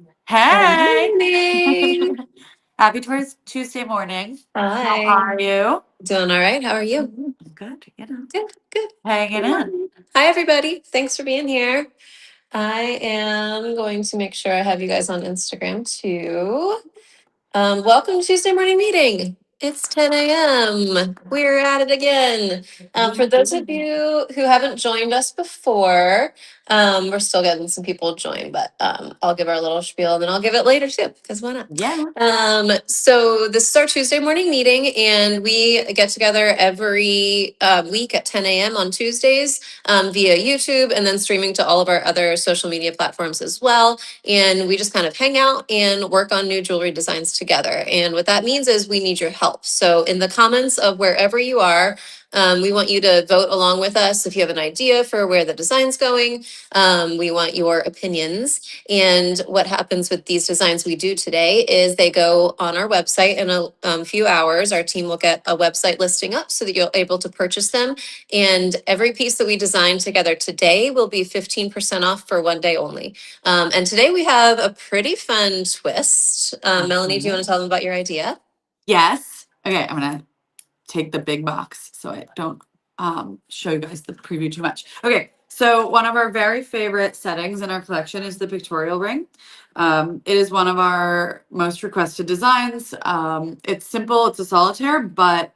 Good Hey! morning. Happy Tuesday morning. How Hi. are you? Doing all right. How are you? Good, Good, good. hanging Good in. morning. Hi, everybody. Thanks for being here. I am going to make sure I have you guys on Instagram too. Welcome to Tuesday morning meeting. It's 10 a.m. We're at it again. For those of you who haven't joined us before, we're still getting some people join, but I'll give our little spiel and then I'll give it later too, because why not? Yeah. So this is our Tuesday morning meeting, and we get together every week at 10 a.m. on Tuesdays via YouTube and then streaming to all of our other social media platforms as well. And we just kind of hang out and work on new jewelry designs together. And what that means is we need your help. So in the comments of wherever you are, we want you to vote along with us if you have an idea for where the design's going. We want your opinions. And what happens with these designs we do today is they go on our website in a few hours. Our team will get a website listing up so that you're able to purchase them. And every piece that we design together today will be 15% off for one day only. And today we have a pretty fun twist. Melanie, do you want to tell them about your idea? Yes. Okay, I'm gonna take the big box so I don't show you guys the preview too much. Okay, so one of our very favorite settings in our collection is the pictorial ring. It is one of our most requested designs. It's simple, it's a solitaire, but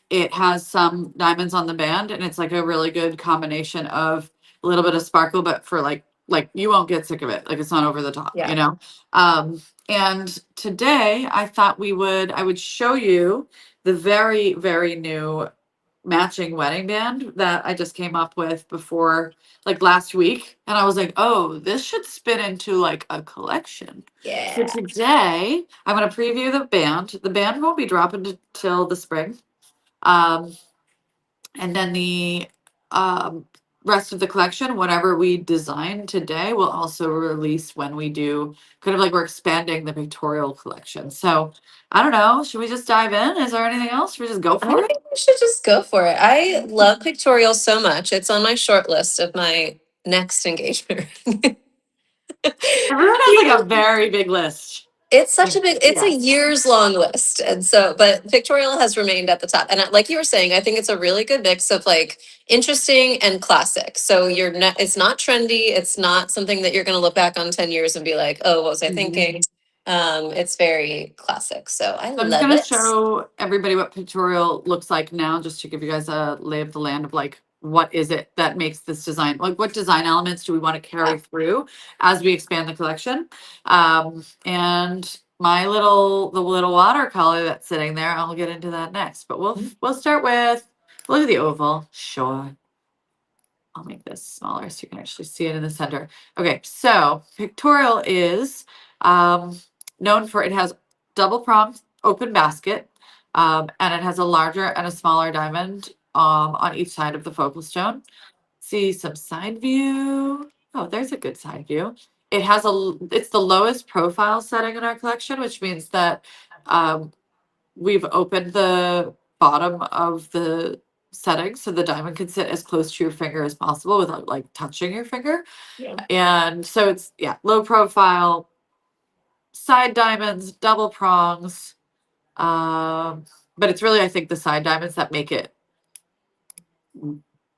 it has some diamonds on the band, and it's like a really good combination of a little bit of sparkle, but for like you won't get sick of it. Like it's not over the top, Yeah. and today I would show you the very, very new matching wedding band that I just came up with before, like last week. And I was like, oh, this should spin into like a collection. So Yeah. today I'm going to preview the band. The band won't be dropping till the spring. Um, and then the um, rest of the collection, whatever we design today, will also release when we do kind of like we're expanding the pictorial collection. So I don't know. Should we just dive in? Is there anything else? Should we just go I for it? think we should just go for it. I love Pictorial so much. It's on my short list of my next engagement. Everyone has like a very big list. It's such Like, a big, it's a yeah. years long list. And so, but Pictorial has remained at the top. And like you were saying, I think it's a really good mix of like interesting and classic. So you're not, it's not trendy. It's not something that you're going to look back on 10 years and be like, oh, what was I Mhm. thinking? It's very classic. So I So I'm just love gonna it. show everybody what pictorial looks like now, just to give you guys a lay of the land of like what is it that makes this design, like what design elements do we want to Yeah. carry through as we expand the collection. And the little watercolor that's sitting there, I'll get into that next. But we'll start with, look at the oval. Sure. I'll make this smaller so you can actually see it in the center. Okay, so Pictorial is known for, it has double pronged open basket, and it has a larger and a smaller diamond on each side of the focal stone. See some side view. Oh, there's a good side view. It's the lowest profile setting in our collection, which means that um, we've opened the bottom of the setting so the diamond can sit as close to your finger as possible without like touching your finger. Yeah. And so it's, yeah, low profile, side diamonds, double prongs. But it's really, I think, the side diamonds that make it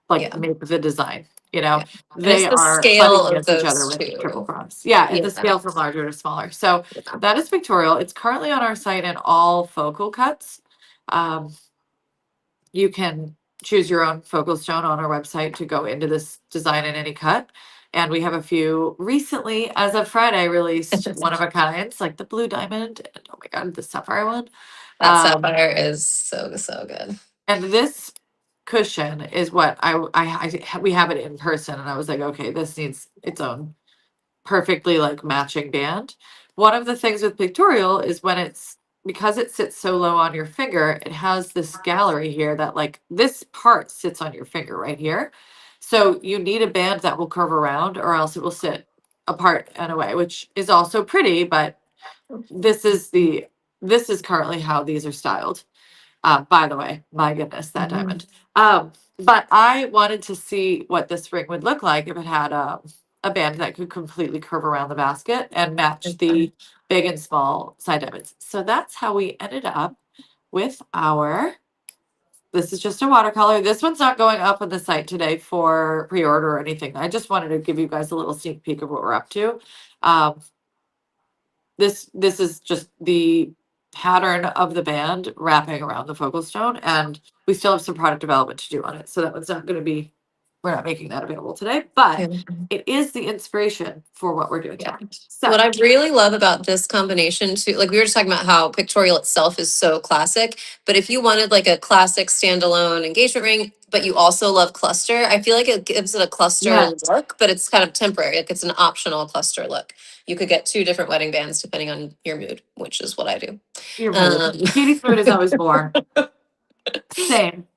like Yeah. make the design. Yeah. And it's They the are butting scale of against each other those with triple two. prongs. Yeah, and Yeah. the scale from larger to smaller. So Yeah. that is pictorial. It's currently on our site in all focal cuts. Um, you can choose your own focal stone on our website to go into this design in any cut. And we have a few recently, as of Friday, released one of a kinds, like the blue diamond. And oh my God, the sapphire one. That Um, sapphire is so, so good. and this cushion is what we have it in person. And I was like, okay, this needs its own perfectly like matching band. One of the things with pictorial is when it's, because it sits so low on your finger, it has this gallery here that like this part sits on your finger right here. So you need a band that will curve around or else it will sit apart and away, which is also pretty, but this is the this is currently how these are styled. By the way, my goodness, that Mhm. diamond. But I wanted to see what this ring would look like if it had a band that could completely curve around the basket and match the big and small side diamonds. So that's how we ended up with our, this is just a watercolor. This one's not going up on the site today for pre-order or anything. I just wanted to give you guys a little sneak peek of what we're up to. This is just the pattern of the band wrapping around the focal stone, and we still have some product development to do on it. So that one's not going to be, we're not making that available today, but it is the inspiration for what we're doing. Yeah. So What I really love about this combination too, like we were just talking about how Pictorial itself is so classic, but if you wanted like a classic standalone engagement ring, but you also love cluster, I feel like it gives it a cluster yeah, look, but it's kind of temporary. Like it's an optional cluster look. You could get two different wedding bands depending on your mood, which is what I do. your mood. Katie's mood is always more. Same.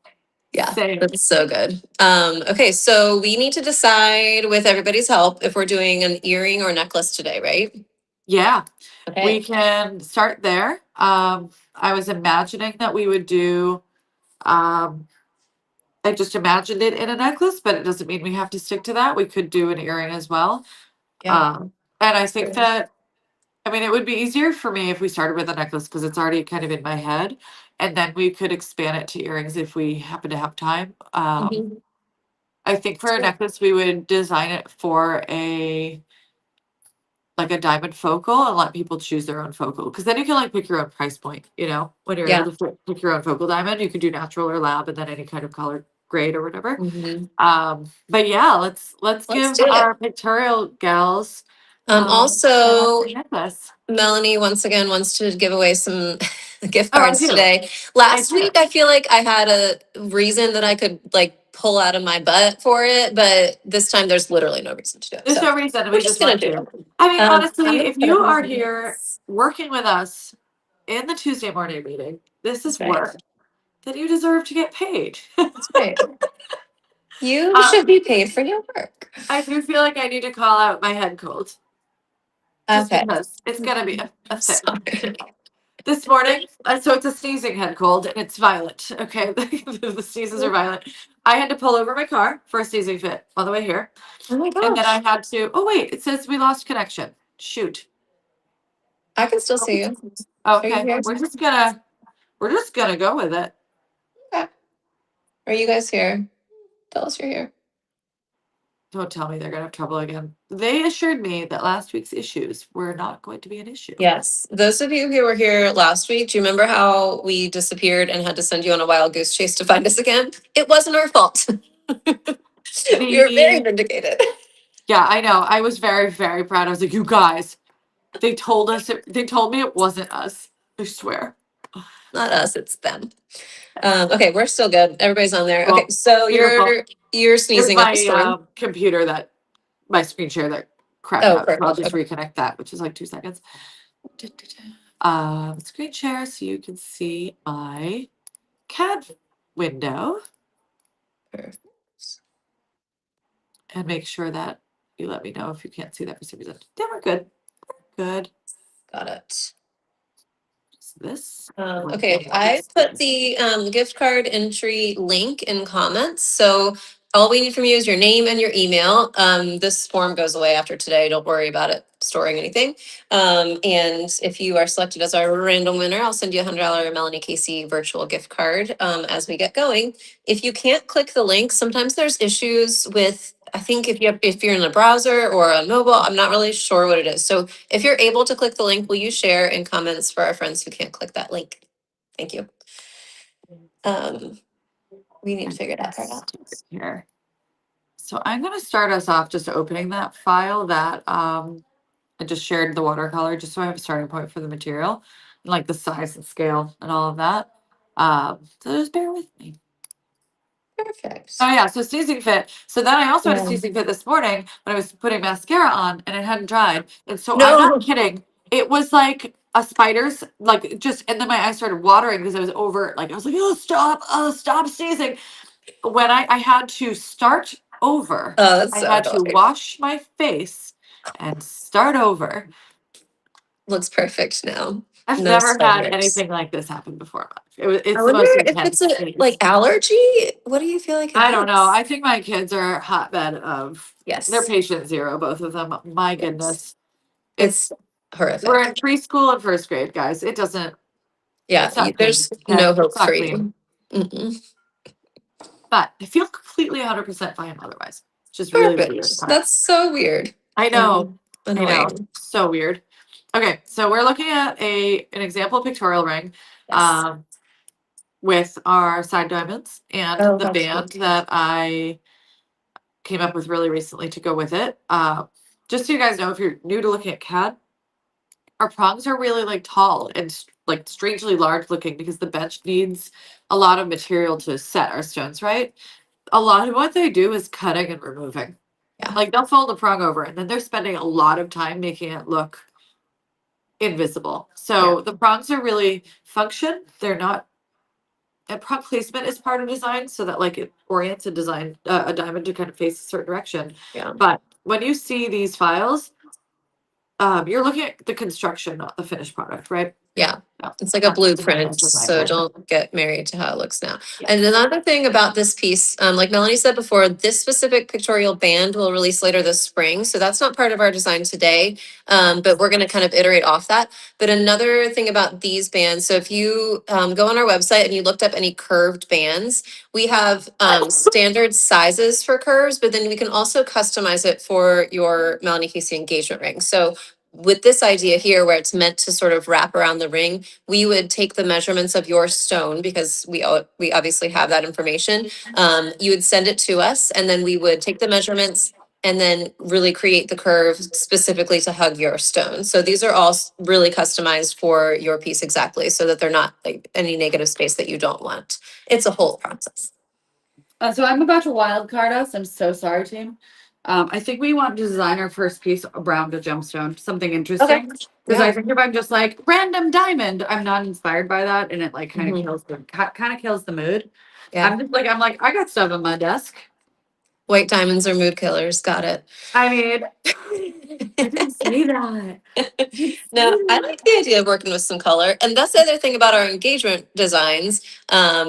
Yeah, Same. that's so good. Okay, so we need to decide with everybody's help if we're doing an earring or necklace today, right? Yeah. Okay. We can start there. I was imagining that we would do, I just imagined it in a necklace, but it doesn't mean we have to stick to that. We could do an earring as well. Yeah. And I think that, I mean, it would be easier for me if we started with a necklace because it's already kind of in my head. And then we could expand it to earrings if we happen to have time. Mhm. I think for a Sure. necklace, we would design it for a, like a diamond focal and let people choose their own focal. Because then you can like pick your own price point, you know, when you're Yeah. able to pick your own focal diamond, you could do natural or lab and then any kind of color grade or whatever. Mhm. But yeah, let's Let's give do it. our pictorial gals Also, necklace. Melanie once again wants to give away some gift Oh, I cards do. today. I Last do. week, I feel like I had a reason that I could like pull out of my butt for it, but this time there's literally no reason to do it. There's So no reason. we're We just just gonna want do to. it. I mean, I'm honestly, gonna if put it you on are my here hands. working with us in the Tuesday morning meeting, this is That's right. work that you deserve to get paid. That's right. You uh, should be paid for your work. I do feel like I need to call out my head cold. Just Okay. because it's gonna be a thing. Sorry. This morning, so it's a sneezing head cold and it's violent. Okay, the sneezes are violent. I had to pull over my car for a sneezing fit on the way here, Oh my and then I gosh. had to. Oh wait, it says we lost connection. Shoot. I can still see you. Are you Okay, here? we're just gonna go with it. Okay. Are you guys here? Tell us you're here. Don't tell me they're gonna have trouble again. They assured me that last week's issues were not going to be an issue. Yes. Those of you who were here last week, do you remember how we disappeared and had to send you on a wild goose chase to find us again? It wasn't our fault. We were very vindicated. Yeah, I know. I was very, very proud. I was like, you guys, they told us they told me it wasn't us. I swear. Not us, it's them. Okay, we're still good. Everybody's on there. Okay, Well, so beautiful. you're It was sneezing up a my storm. computer that my screen share that crapped Oh, out. So I'll perfect. just Okay. reconnect that, which is like 2 seconds. Screen share so you can see my CAD window Perfect. and make sure that you let me know if you can't see that for some reason. Then we're good. Good. Got it. This. Okay, I put the gift card entry link in comments. So all we need from you is your name and your email. This form goes away after today. Don't worry about it storing anything. And if you are selected as our random winner, I'll send you $100 Melanie Casey virtual gift card as we get going. If you can't click the link, sometimes there's issues with, I think if you're in a browser or on mobile, I'm not really sure what it is. So if you're able to click the link, will you share in comments for our friends who can't click that link? Thank you. We need to figure that part out. Here. So I'm going to start us off just opening that file that I just shared the watercolor just so I have a starting point for the material and like the size and scale and all of that. So just bear with me. Perfect. Oh yeah, so sneezing fit. So then I also had a Yeah. sneezing fit this morning when I was putting mascara on and it hadn't dried. And so I'm No. not kidding. It was like a spider's like just and then my eyes started watering because I was over like I was like, oh stop sneezing. When I had to start over, Oh, that's I so had to annoying. wash my face and start over. Looks perfect now. I've No never had spiders. anything like this happen before in my life. It's I the wonder most if it's intense a like phase. allergy. What do you feel like it I don't know. is? I think my kids are a hotbed of, they're Yes. patient zero, both of them. My Yes. goodness. It's It's, we're horrific. in preschool and first grade, guys. It doesn't, Yeah, it's not clean. there's Okay. no hope It's for not clean. you. Mm-mm. But I feel completely 100% fine otherwise, which is really the weird Perfect. part. That's so weird I and know. I know. annoying. So weird. Okay, so we're looking at an example pictorial ring Yes. with our side diamonds and Oh, the how cute. band that I came up with really recently to go with it. Just so you guys know, if you're new to looking at CAD, our prongs are really like tall and like strangely large looking because the bench needs a lot of material to set our stones, right? A lot of what they do is cutting and removing. Yeah. Like they'll fold a prong over and then they're spending a lot of time making it look invisible. Yeah. So the prongs are really function. They're not, and prong placement is part of design so that like it orients a design a diamond to kind of face a certain direction. Yeah. But when you see these files, you're looking at the construction, not the finished product, right? Yeah. No, It's like a not blueprint, defensive so language. don't get married to how it looks now. And Yes. another thing about this piece, like Melanie said before, this specific pictorial band will release later this spring. So that's not part of our design today, but we're going to kind of iterate off that. But another thing about these bands, so if you go on our website and you looked up any curved bands, we have standard sizes for curves, but then we can also customize it for your Melanie Casey engagement ring. So with this idea here, where it's meant to sort of wrap around the ring, we would take the measurements of your stone because we obviously have that information. You would send it to us, and then we would take the measurements and then really create the curve specifically to hug your stone. So these are all really customized for your piece exactly, so that they're not like any negative space that you don't want. It's a whole process. So I'm about to wild card us. I'm so sorry, team. I think we want to design our first piece around a gemstone, something Okay. interesting. Because I Yeah. think if I'm just like random diamond, I'm not inspired by that, and it like kind of Mhm. kills the kind of kills the mood. Yeah. I'm like I got stuff on my desk. White diamonds are mood killers. Got it. I mean, I didn't say that. I didn't say No, I that. like the idea of working with some color. And that's the other thing about our engagement designs.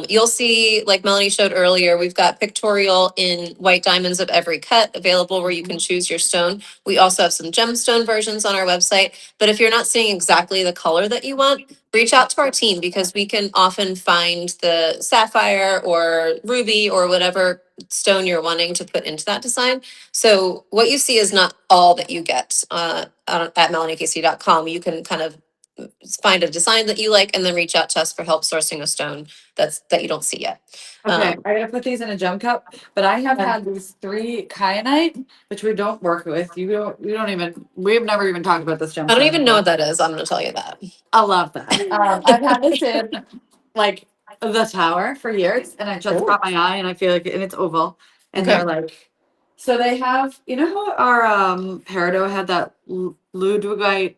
You'll see, like Melanie showed earlier, we've got pictorial in white diamonds of every cut available where you can choose your stone. We also have some gemstone versions on our website. But if you're not seeing exactly the color that you want, reach out to our team because we can often find the sapphire or ruby or whatever stone you're wanting to put into that design. So what you see is not all that you get at melaniekc.com. You can kind of find a design that you like and then reach out to us for help sourcing a stone that you don't see yet. Okay, I gotta put these in a gem cup, but I have Yeah. had these three kyanite, which we don't work with. You don't even, we've never even talked about this I don't gemstone even know before. what that is. I'm going to tell you that. I love that. I've had this in like the tower for years, and it just Oh, caught my eye, and I feel like, and it's oval, and okay. they're like, so they have, you know how our peridot had that ludwigite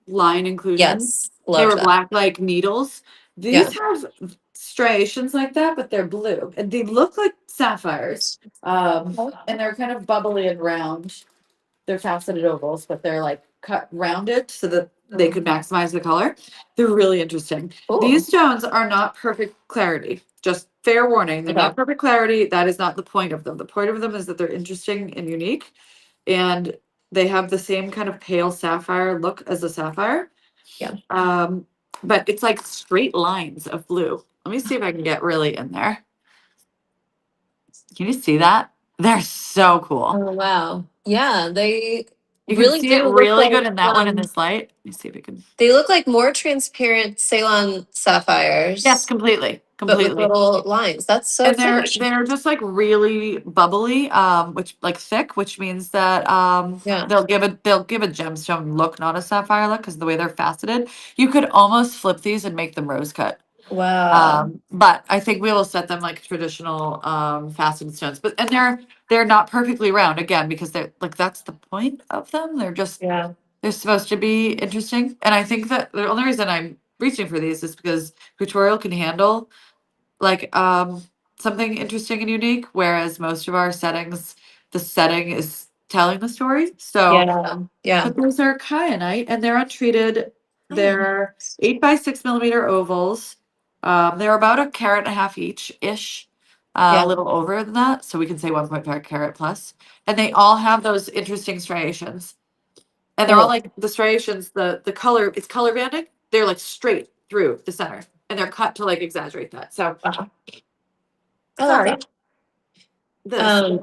line inclusion? Yes, They love were that. black like needles. Yeah. These have striations like that, but they're blue, and they look like sapphires. And they're kind of bubbly and round. They're faceted ovals, but they're like cut rounded so that they could maximize the color. They're really interesting. Cool. These stones are not perfect clarity. Just fair warning, they're Okay. not perfect clarity. That is not the point of them. The point of them is that they're interesting and unique, and they have the same kind of pale sapphire look as a sapphire. Yeah. But it's like straight lines of blue. Let me see if I can get really in there. Can you see that? They're so cool. Oh, wow. Yeah, they You can really see it do look really like good in that one in this light. Let me see if we can. they look like more transparent Ceylon Yes, sapphires, completely, but with completely. little lines. That's so And cool. they're just like really bubbly, which like thick, which means that Yeah. they'll give a gemstone look, not a sapphire look, because the way they're faceted. You could almost flip these and make them rose cut. Wow. But I think we will set them like traditional faceted stones. But and they're not perfectly round again because they're like that's the point of them. Yeah. They're supposed to be interesting. And I think that the only reason I'm reaching for these is because Pictorial can handle like something interesting and unique, whereas most of our settings, the setting is telling the story. So Yeah. Yeah. but those are kyanite and they're untreated They're 8 by 6 millimeter ovals. They're about a carat and a half each ish, a Yeah. little over than that. So we can say 1.5 carat plus. And they all have those interesting striations. And they're all Oh, like the striations, the color, it's color banding. They're like straight through the center and they're cut to like exaggerate that. So wow. I love sorry, that. this. Um,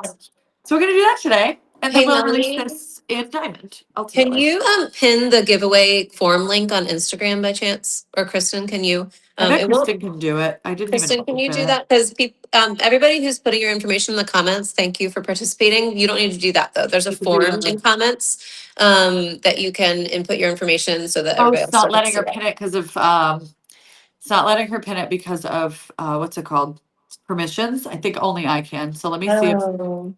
So we're gonna do that today. And then hey we'll release Melanie, this in diamond can ultimately. you pin the giveaway form link on Instagram by chance? Or Kristen, can you? I bet It won't. Kristen can do it. I didn't even Kristen, can you open do it. that? Because everybody who's putting your information in the comments, thank you for participating. You don't need to do that though. There's a You can do form in that. comments that you can input your information so that Oh, everybody it's else not can letting see her it. pin it because of it's not letting her pin it because of what's it called? Permissions. I think only I can. So let me see if Oh,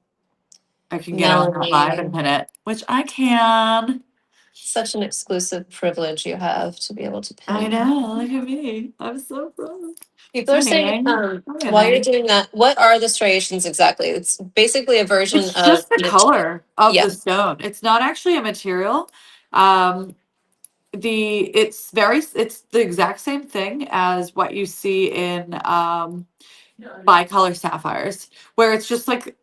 I can get on her live and Melanie, pin it, which I can. such an exclusive privilege you have to be able to I pin. know. Look at me. I'm so proud. People So are saying, anyway, while you're anyway, doing that, what are the striations exactly? It's basically a version it's of, just the color of yeah, the stone. It's not actually a material. Um, it's the exact same thing as what you see in bicolor sapphires, where it's just like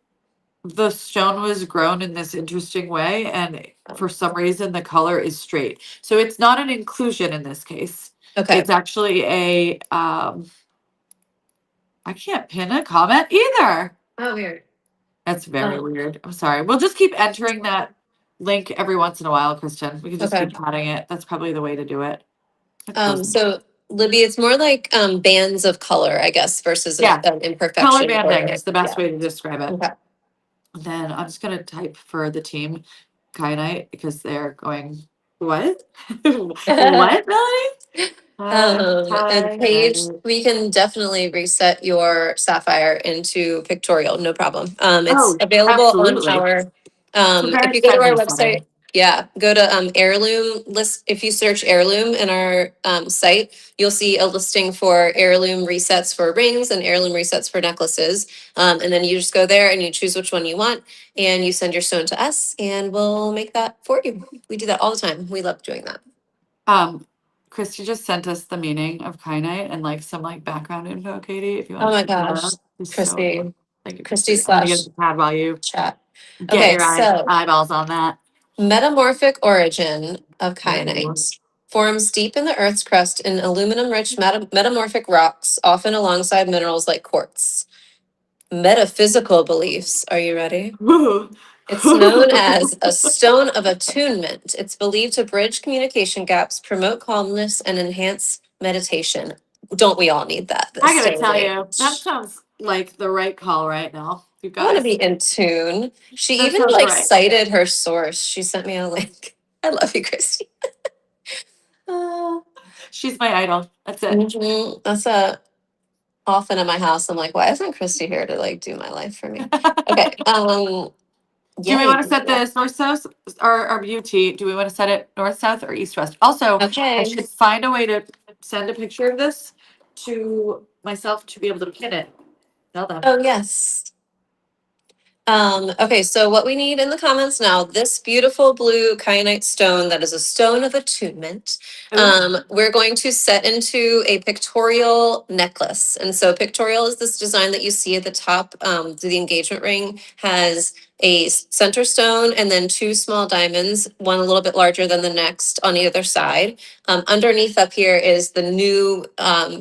the stone was grown in this interesting way, and for some reason the color is straight. So it's not an inclusion in this case. okay. It's actually a I can't pin a comment either. Oh, weird. That's very Um, weird. I'm sorry. We'll just keep entering that link every once in a while, Kristen. We can just okay. keep adding it. That's probably the way to do it. Close it. So Libby, it's more like bands of color, I guess, versus Yeah, an color imperfection banding or is the best yeah. way to describe it. Okay. Then I'm just gonna type for the team kyanite because they're going, what? What, Melanie? And Paige, Kyanite. we can definitely reset your Sapphire into Pictorial, no problem. It's Oh, available on absolutely. our, So if very you go to our friendly website, setting. yeah, go to Heirloom list. If you search Heirloom in our site, you'll see a listing for Heirloom resets for rings and Heirloom resets for necklaces. And then you just go there and you choose which one you want and you send your stone to us and we'll make that for you. We do that all the time. We love doing that. Um, Christy just sent us the meaning of kyanite and like some like background info, Katie, if you want Oh to my check that gosh, out. It's so Christy, thank you, Christy Christy. I'm gonna get slash a pad while you chat. get Okay, your so eyeballs on that. metamorphic origin of Ooh. kyanite forms deep in the Earth's crust in aluminum-rich metamorphic rocks, often alongside minerals like quartz. Metaphysical beliefs. Are you ready? Ooh. It's known as a stone of attunement. It's believed to bridge communication gaps, promote calmness, and enhance meditation. Don't we all need that I this gotta day and tell you, that age? sounds like the right call right now, you I want to be guys. in tune. She That even sounds like right. cited her source. She sent me a link. I love you, Christy. Uh, She's my idol. That's it. That's a often in my house. I'm like, why isn't Christy here to like do my life for me? Okay. Do we Yay. want to set this north south or UT? Do we want to set it north south or east west? Also, I Okay. should find a way to send a picture of this to myself to be able to pin it. Tell them. Oh yes. Okay, so what we need in the comments now, this beautiful blue kyanite stone that is a stone of attunement, Oh, we're going to set into a pictorial necklace. And so pictorial is this design that you see at the top. The engagement ring has a center stone and then two small diamonds, one a little bit larger than the next on either side. Underneath up here is the new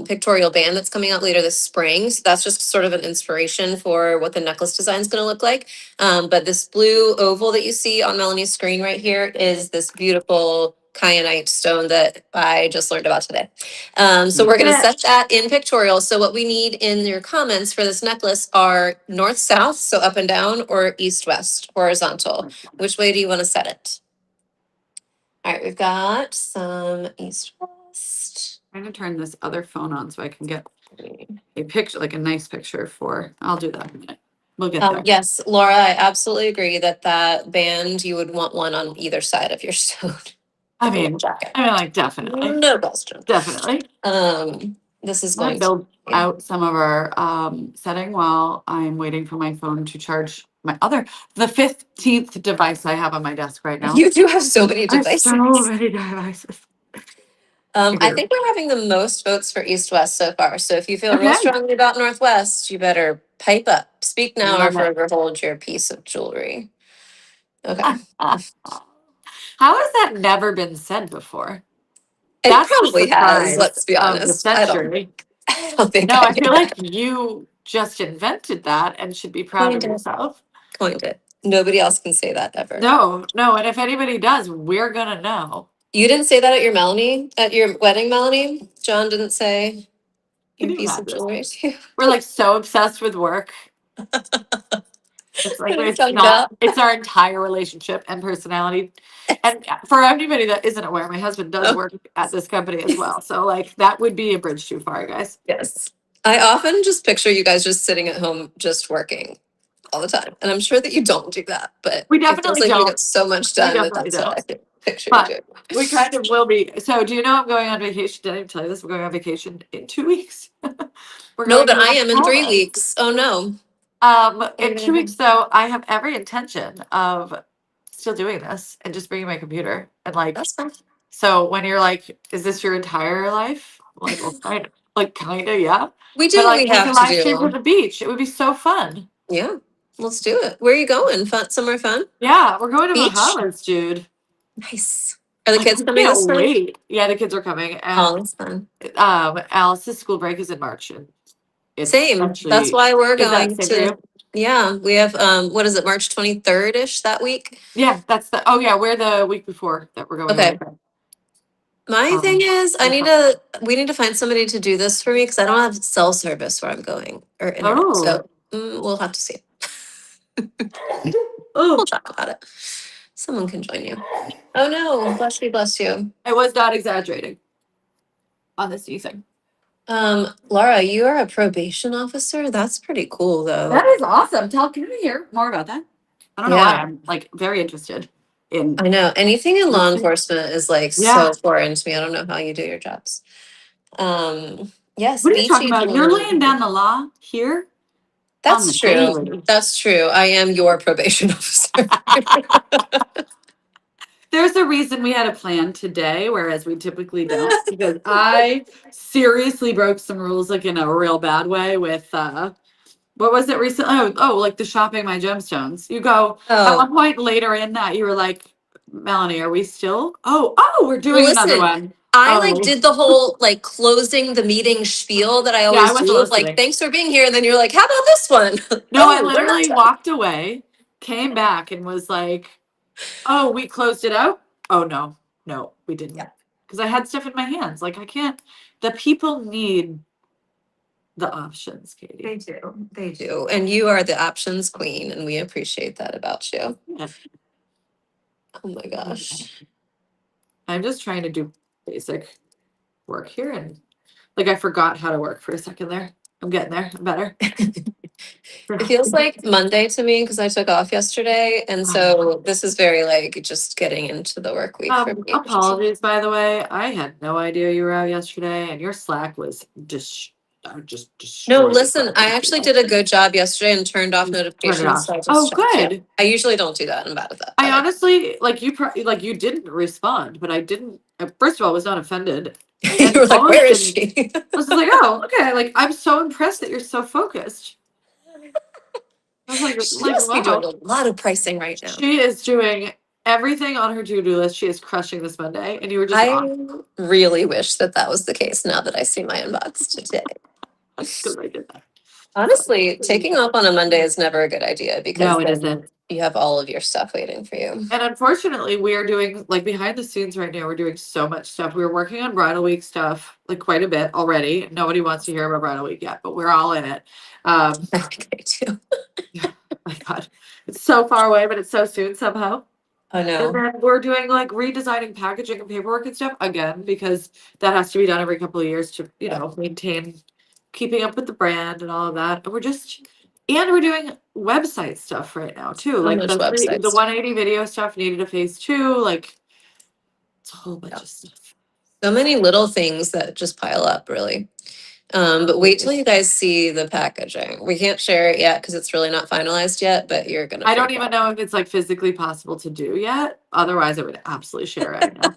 pictorial band that's coming out later this spring. So that's just sort of an inspiration for what the necklace design is going to look like. But this blue oval that you see on Melanie's screen right here is this beautiful kyanite stone that I just learned about today. So we're going to yeah. set that in pictorial. So what we need in your comments for this necklace are north south, so up and down, or east west, horizontal. Which way do you want to set it? All right, we've got some east west. I'm gonna turn this other phone on so I can get a picture, like a nice picture for. I'll do that in a minute. We'll get there. Yes, Laura, I absolutely agree that that band, you would want one on either side of your stone. I For your mean, jacket. like definitely, No question. definitely. This is I'm gonna going to, build yeah. out some of our setting while I'm waiting for my phone to charge the 15th device I have on my desk right now. You do have so many I have so devices. many devices. I think we're having the most votes for East West so far. So if you feel real Okay. strongly about Northwest, you better pipe up. Speak now or Love it. forever hold your piece of jewelry. Okay. How has that never been said before? It That's the probably has, surprise let's be of the honest. century. I don't think No, I I feel like you just invented that and should be proud of coined it. yourself. Coined it. Nobody else can say that ever. No, no, and if anybody does, we're gonna know. You didn't say that at your wedding, Melanie? John didn't say Can your you piece of imagine? jewelry to you? We're like so obsessed with work. It's like Really it's tongued not. out. It's our entire relationship and personality. And for anybody that isn't aware, my husband does Oh, work at this company as well. So like that would be a bridge too far, guys. yes. I often just picture you guys just sitting at home just working all the time. And I'm sure that you don't do that, but We it feels definitely like you don't. get so much We done that definitely that's what don't. I picture you But doing. we kind of will be. So do you know I'm going on vacation? Did I even tell you this? We're going on vacation in 2 weeks. We're No, going but to I am in three Ocala. weeks. Oh no. What are In you two gonna weeks, do? though, I have every intention of still doing this and just bringing my computer and like. That's fine. So when you're like, "Is this your entire life?" I'm like, well, kind of, yeah. We But do what like, we we can have to live stream from do. the beach. It would be so fun. Yeah. Let's do it. Where are you going? Fun, somewhere fun? Yeah, we're going to Beach? Bahamas, dude. Nice. Are the Like, kids I coming can't this time? wait. Yeah, the kids are coming, Oh, and that's fun. Alice's school break is in March, and it's Same. That's actually why we're is that going same for to, you? yeah, we have, what is it, March 23rd-ish that week? Yeah, that's the. Oh yeah, we're the week before that we're going away. Okay. My thing is, Okay. we need to find somebody to do this for me because I don't have cell service where I'm going or internet. Oh, So we'll have to see. oh! We'll talk about it. Someone can join you. Oh no, bless you, bless you. I was not exaggerating on the sneezing. Laura, you are a probation officer? That's pretty cool though. That is awesome. Can you hear more about that? I don't know why. Yeah, I'm like very interested in. I know. Anything in law nursing. enforcement is like Yeah. so foreign to me. I don't know how you do your jobs. Yes, What are you talking BT about? You're laying jewelry. down the law here on That's the true. daily. That's true. I am your probation officer. There's a reason we had a plan today, whereas we typically don't, because I seriously broke some rules like in a real bad way with what was it recently? Oh, like the shopping my gemstones. You go at Oh, one point later in that you were like, Melanie, are we still? We're well, doing another listen, one. I like Oh, did the whole like closing the meeting spiel that I yeah, I always wasn't do of like, listening. thanks for being here. And then you're like, how about this one? No, I Oh, we're not literally done. walked away, came back, and was like, oh, we closed it out. Oh no, we didn't, Yeah, because I had stuff in my hands. Like I can't. The people need the options, Katie. they do. They do. And you are the options queen, and we appreciate that about you. Yeah. Oh my gosh. I'm just trying to do basic work here, and like I forgot how to work for a second there. I'm getting there. I'm better. It feels like Monday to me because I took off yesterday. And so this is very like just getting into the work week for me, which is Apologies, by the way. I had no idea you were out yesterday, and your Slack was just no, destroyed. listen, I actually did a good job yesterday and turned off Turn it notifications. off. So I Oh, just checked. Yeah. good. I usually don't do that. I'm bad at that, I but honestly like you. Like you didn't respond, but I didn't. First of all, I was not offended, you and were like, where is honestly, she? I was just like, oh, okay. Like I'm so impressed that you're so focused. I was She like must be doing wow. a lot of pricing right now. She is doing everything on her to-do list. She is crushing this Monday, and you were just off I really wish that that was the case now that I see my inbox today. because I did that. Honestly, taking off on a Monday is never a good idea because No, it then isn't. you have all of your stuff waiting for you. And unfortunately, we are doing like behind the scenes right now. We're doing so much stuff. We were working on Bridal Week stuff like quite a bit already. Nobody wants to hear about Bridal Week yet, but we're all in it. I think I do. My God, it's so far away, but it's so soon somehow. Oh And no. then we're doing like redesigning packaging and paperwork and stuff again because that has to be done every couple of years to, maintain keeping up with the brand and all of that. And we're doing website stuff right now too. So Like much the websites. 180 video stuff needed a phase two. Like it's a whole bunch Yeah. of stuff. So many little things that just pile up, really. But wait till you guys see the packaging. We can't share it yet because it's really not finalized yet, but you're gonna I don't freak even out. know if it's like physically possible to do yet. Otherwise, I would absolutely share it right now.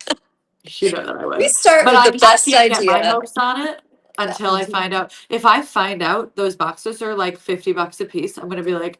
You know that I We would. start But with the I best can't get my idea. hopes on it Yeah. until I find out. If I find out those boxes are like $50 a piece, I'm gonna be like,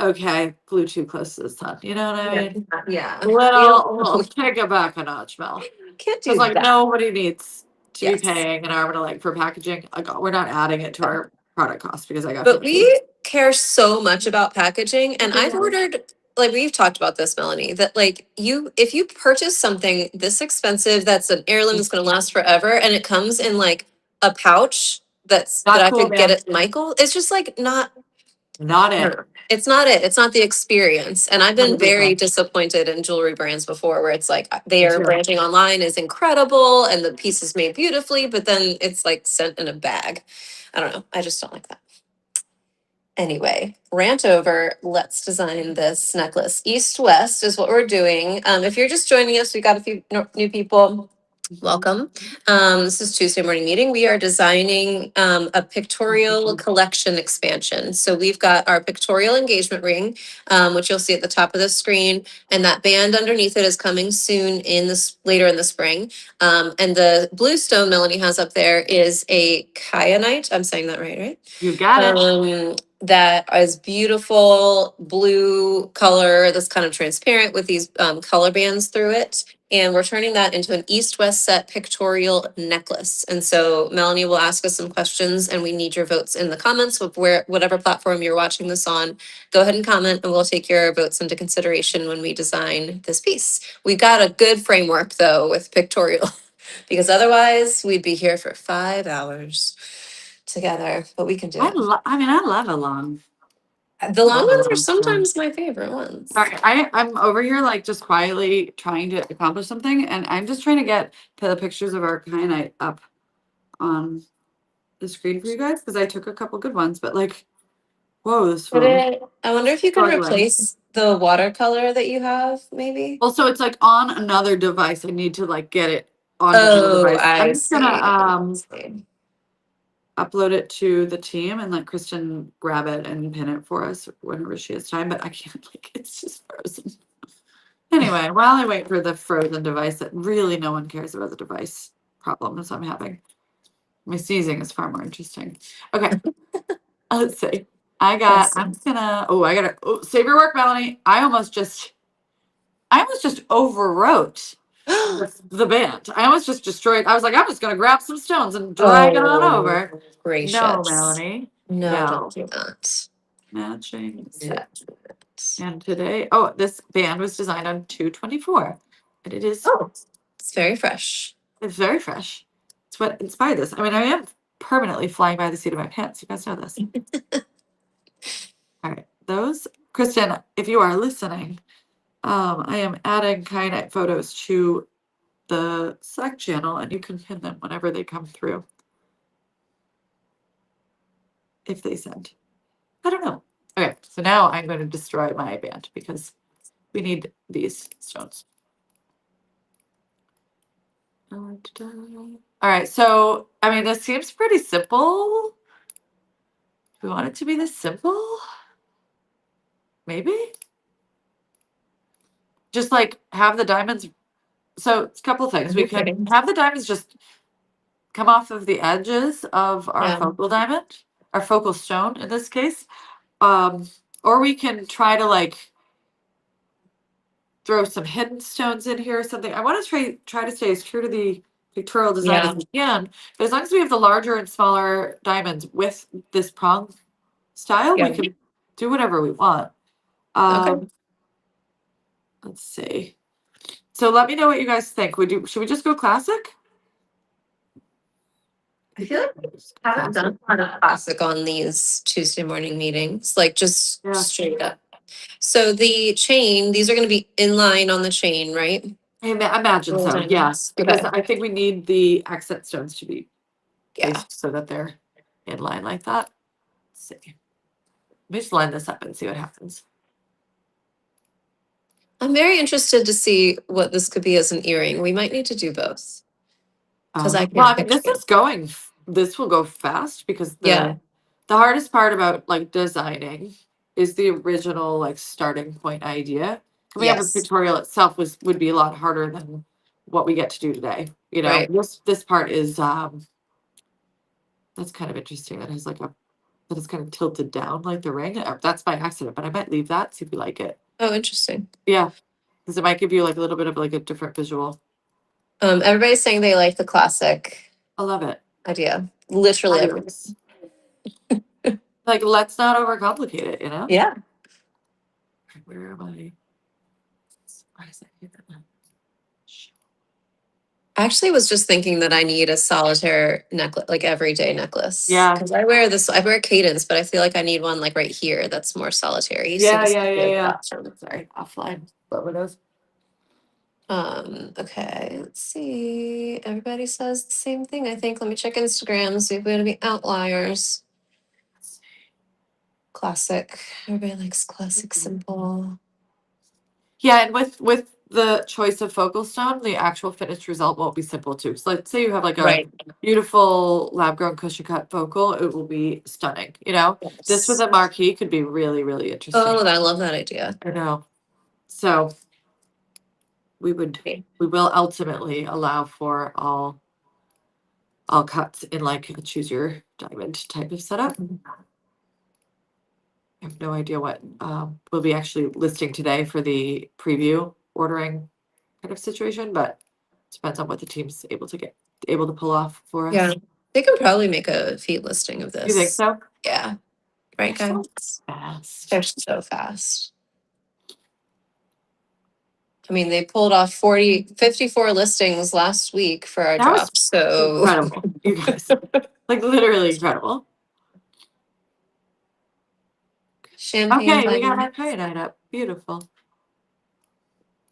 okay, flew too close to the sun. You know what I mean? Yeah. Little take it back a notch, Mel. Can't Because do like that. nobody needs to be Yes. paying an arm and a leg for packaging. Like we're not adding it to our product cost because I got But 50. we care so much about packaging, and I've Yeah. ordered, like we've talked about this, Melanie, that like if you purchase something this expensive that's an heirloom that's going to last forever, and it comes in like a pouch that Not I cool, could get man. at Michael, it's just like not. Not I it. don't know. It's not it. It's not the experience. And I've been very 100%. disappointed in jewelry brands before where it's like Me their too. branding online is incredible and the piece is made beautifully, but then it's like sent in a bag. I don't know. I just don't like that. Anyway, rant over. Let's design this necklace. East West is what we're doing. If you're just joining us, we got a few new people. Welcome. This is Tuesday morning meeting. We are designing a pictorial collection expansion. So we've got our pictorial engagement ring, which you'll see at the top of the screen, and that band underneath it is coming soon in this later in the spring. And the blue stone Melanie has up there is a kyanite. I'm saying that right? You got it. That is beautiful blue color that's kind of transparent with these color bands through it. And we're turning that into an east-west set pictorial necklace. And so Melanie will ask us some questions and we need your votes in the comments of whatever platform you're watching this on. Go ahead and comment and we'll take your votes into consideration when we design this piece. We got a good framework though with pictorial because otherwise we'd be here for 5 hours together, but we can do it. I love a long. The long Love a ones are long stone. sometimes my favorite ones. Sorry, I'm over here like just quietly trying to accomplish something, and I'm just trying to get the pictures of our kyanite up on the screen for you guys because I took a couple good ones, but like, whoa, this phone I wonder if you can struggling. replace the watercolor that you have, maybe. Also, it's like on another device. I need to like get it onto another Oh, device. I'm I just gonna see. I see. upload it to the team and let Kristen grab it and pin it for us whenever she has time, but I can't like it's just frozen. Anyway, while I wait for the frozen device that really no one cares about the device problems I'm having. My sneezing is far more interesting. Okay, let's see. I'm just gonna, save your work, Melanie. I almost just overwrote the band. I almost just destroyed. I was like, I'm just gonna grab some stones and drag it on Oh, over. No, gracious. Melanie. No, don't No. do that. Matching No. set. And today, oh, this band was designed on 224. And it is Oh, it's very fresh. it's very fresh. It's what inspired this. I mean, I am permanently flying by the seat of my pants. You guys know this. All right. Those, Kristen, if you are listening, I am adding kyanite photos to the Slack channel and you can pin them whenever they come through. If they send. I don't know. Okay, so now I'm going to destroy my band because we need these stones. All right, so I mean, this seems pretty simple. Do we want it to be this simple? Maybe. Just like have the diamonds. So it's a couple of things. We Okay. can have the diamonds just come off of the edges of our Yeah. focal diamond, our focal stone in this case. Or we can try to like throw some hidden stones in here or something. I want to try to stay as true to the pictorial design as Yeah. we can, but as long as we have the larger and smaller diamonds with this prong style, we Yeah. can do whatever we want. Okay. Let's see. So let me know what you guys think. Should we just go classic? I feel like I haven't done a lot of classic on these Tuesday morning meetings, like just Yeah. straight up. So the chain, these are going to be in line on the chain, right? Imagine Little so, yeah. diamonds. Because Okay. I think we need the accent stones to be Yeah. placed so that they're in line like that. Let's see. Let me just line this up and see what happens. I'm very interested to see what this could be as an earring. We might need to do both because I Well, can't I mean, picture it. this will go fast because Yeah. the hardest part about like designing is the original like starting point idea. Coming up with the Yes. tutorial itself would be a lot harder than what we get to do today. Right. This part is that's kind of interesting. That has like a that is kind of tilted down like the ring. That's by accident, but I might leave that, see if you like it. Oh, interesting. Yeah, because it might give you like a little bit of like a different visual. Everybody's saying they like the classic I love it. idea. Literally everyone. Fabulous. Like, let's not overcomplicate it, you know? Yeah. Where am I? Why is that here? I actually was just thinking that I need a solitaire necklace, like everyday necklace. Yeah. Because I wear cadence, but I feel like I need one like right here that's more solitary. So Yeah, this yeah, is a yeah, good yeah. option. Sorry, offline. But what else? Okay, let's see. Everybody says the same thing, I think. Let me check Instagram, see if we have any outliers. Classic. Everybody likes classic simple. Yeah, and with the choice of focal stone, the actual finished result won't be simple too. So let's say you have like a Right. beautiful lab grown cushion cut focal, it will be stunning. This with Yes. a marquee could be really, really interesting. Oh, I love that idea. I know. So we will ultimately allow for all cuts in like a choose your diamond type of setup. I have no idea what we'll be actually listing today for the preview ordering kind of situation, but depends on what the team's able to pull off for us. Yeah. They can probably make a feed listing of You think this. so? Yeah. Right, They're so guys? fast. They're so fast. I mean, they pulled off 54 listings last week for our That was drop. So incredible, you guys. Like literally incredible. champagne Okay, we got our diamond. kyanite up. Beautiful.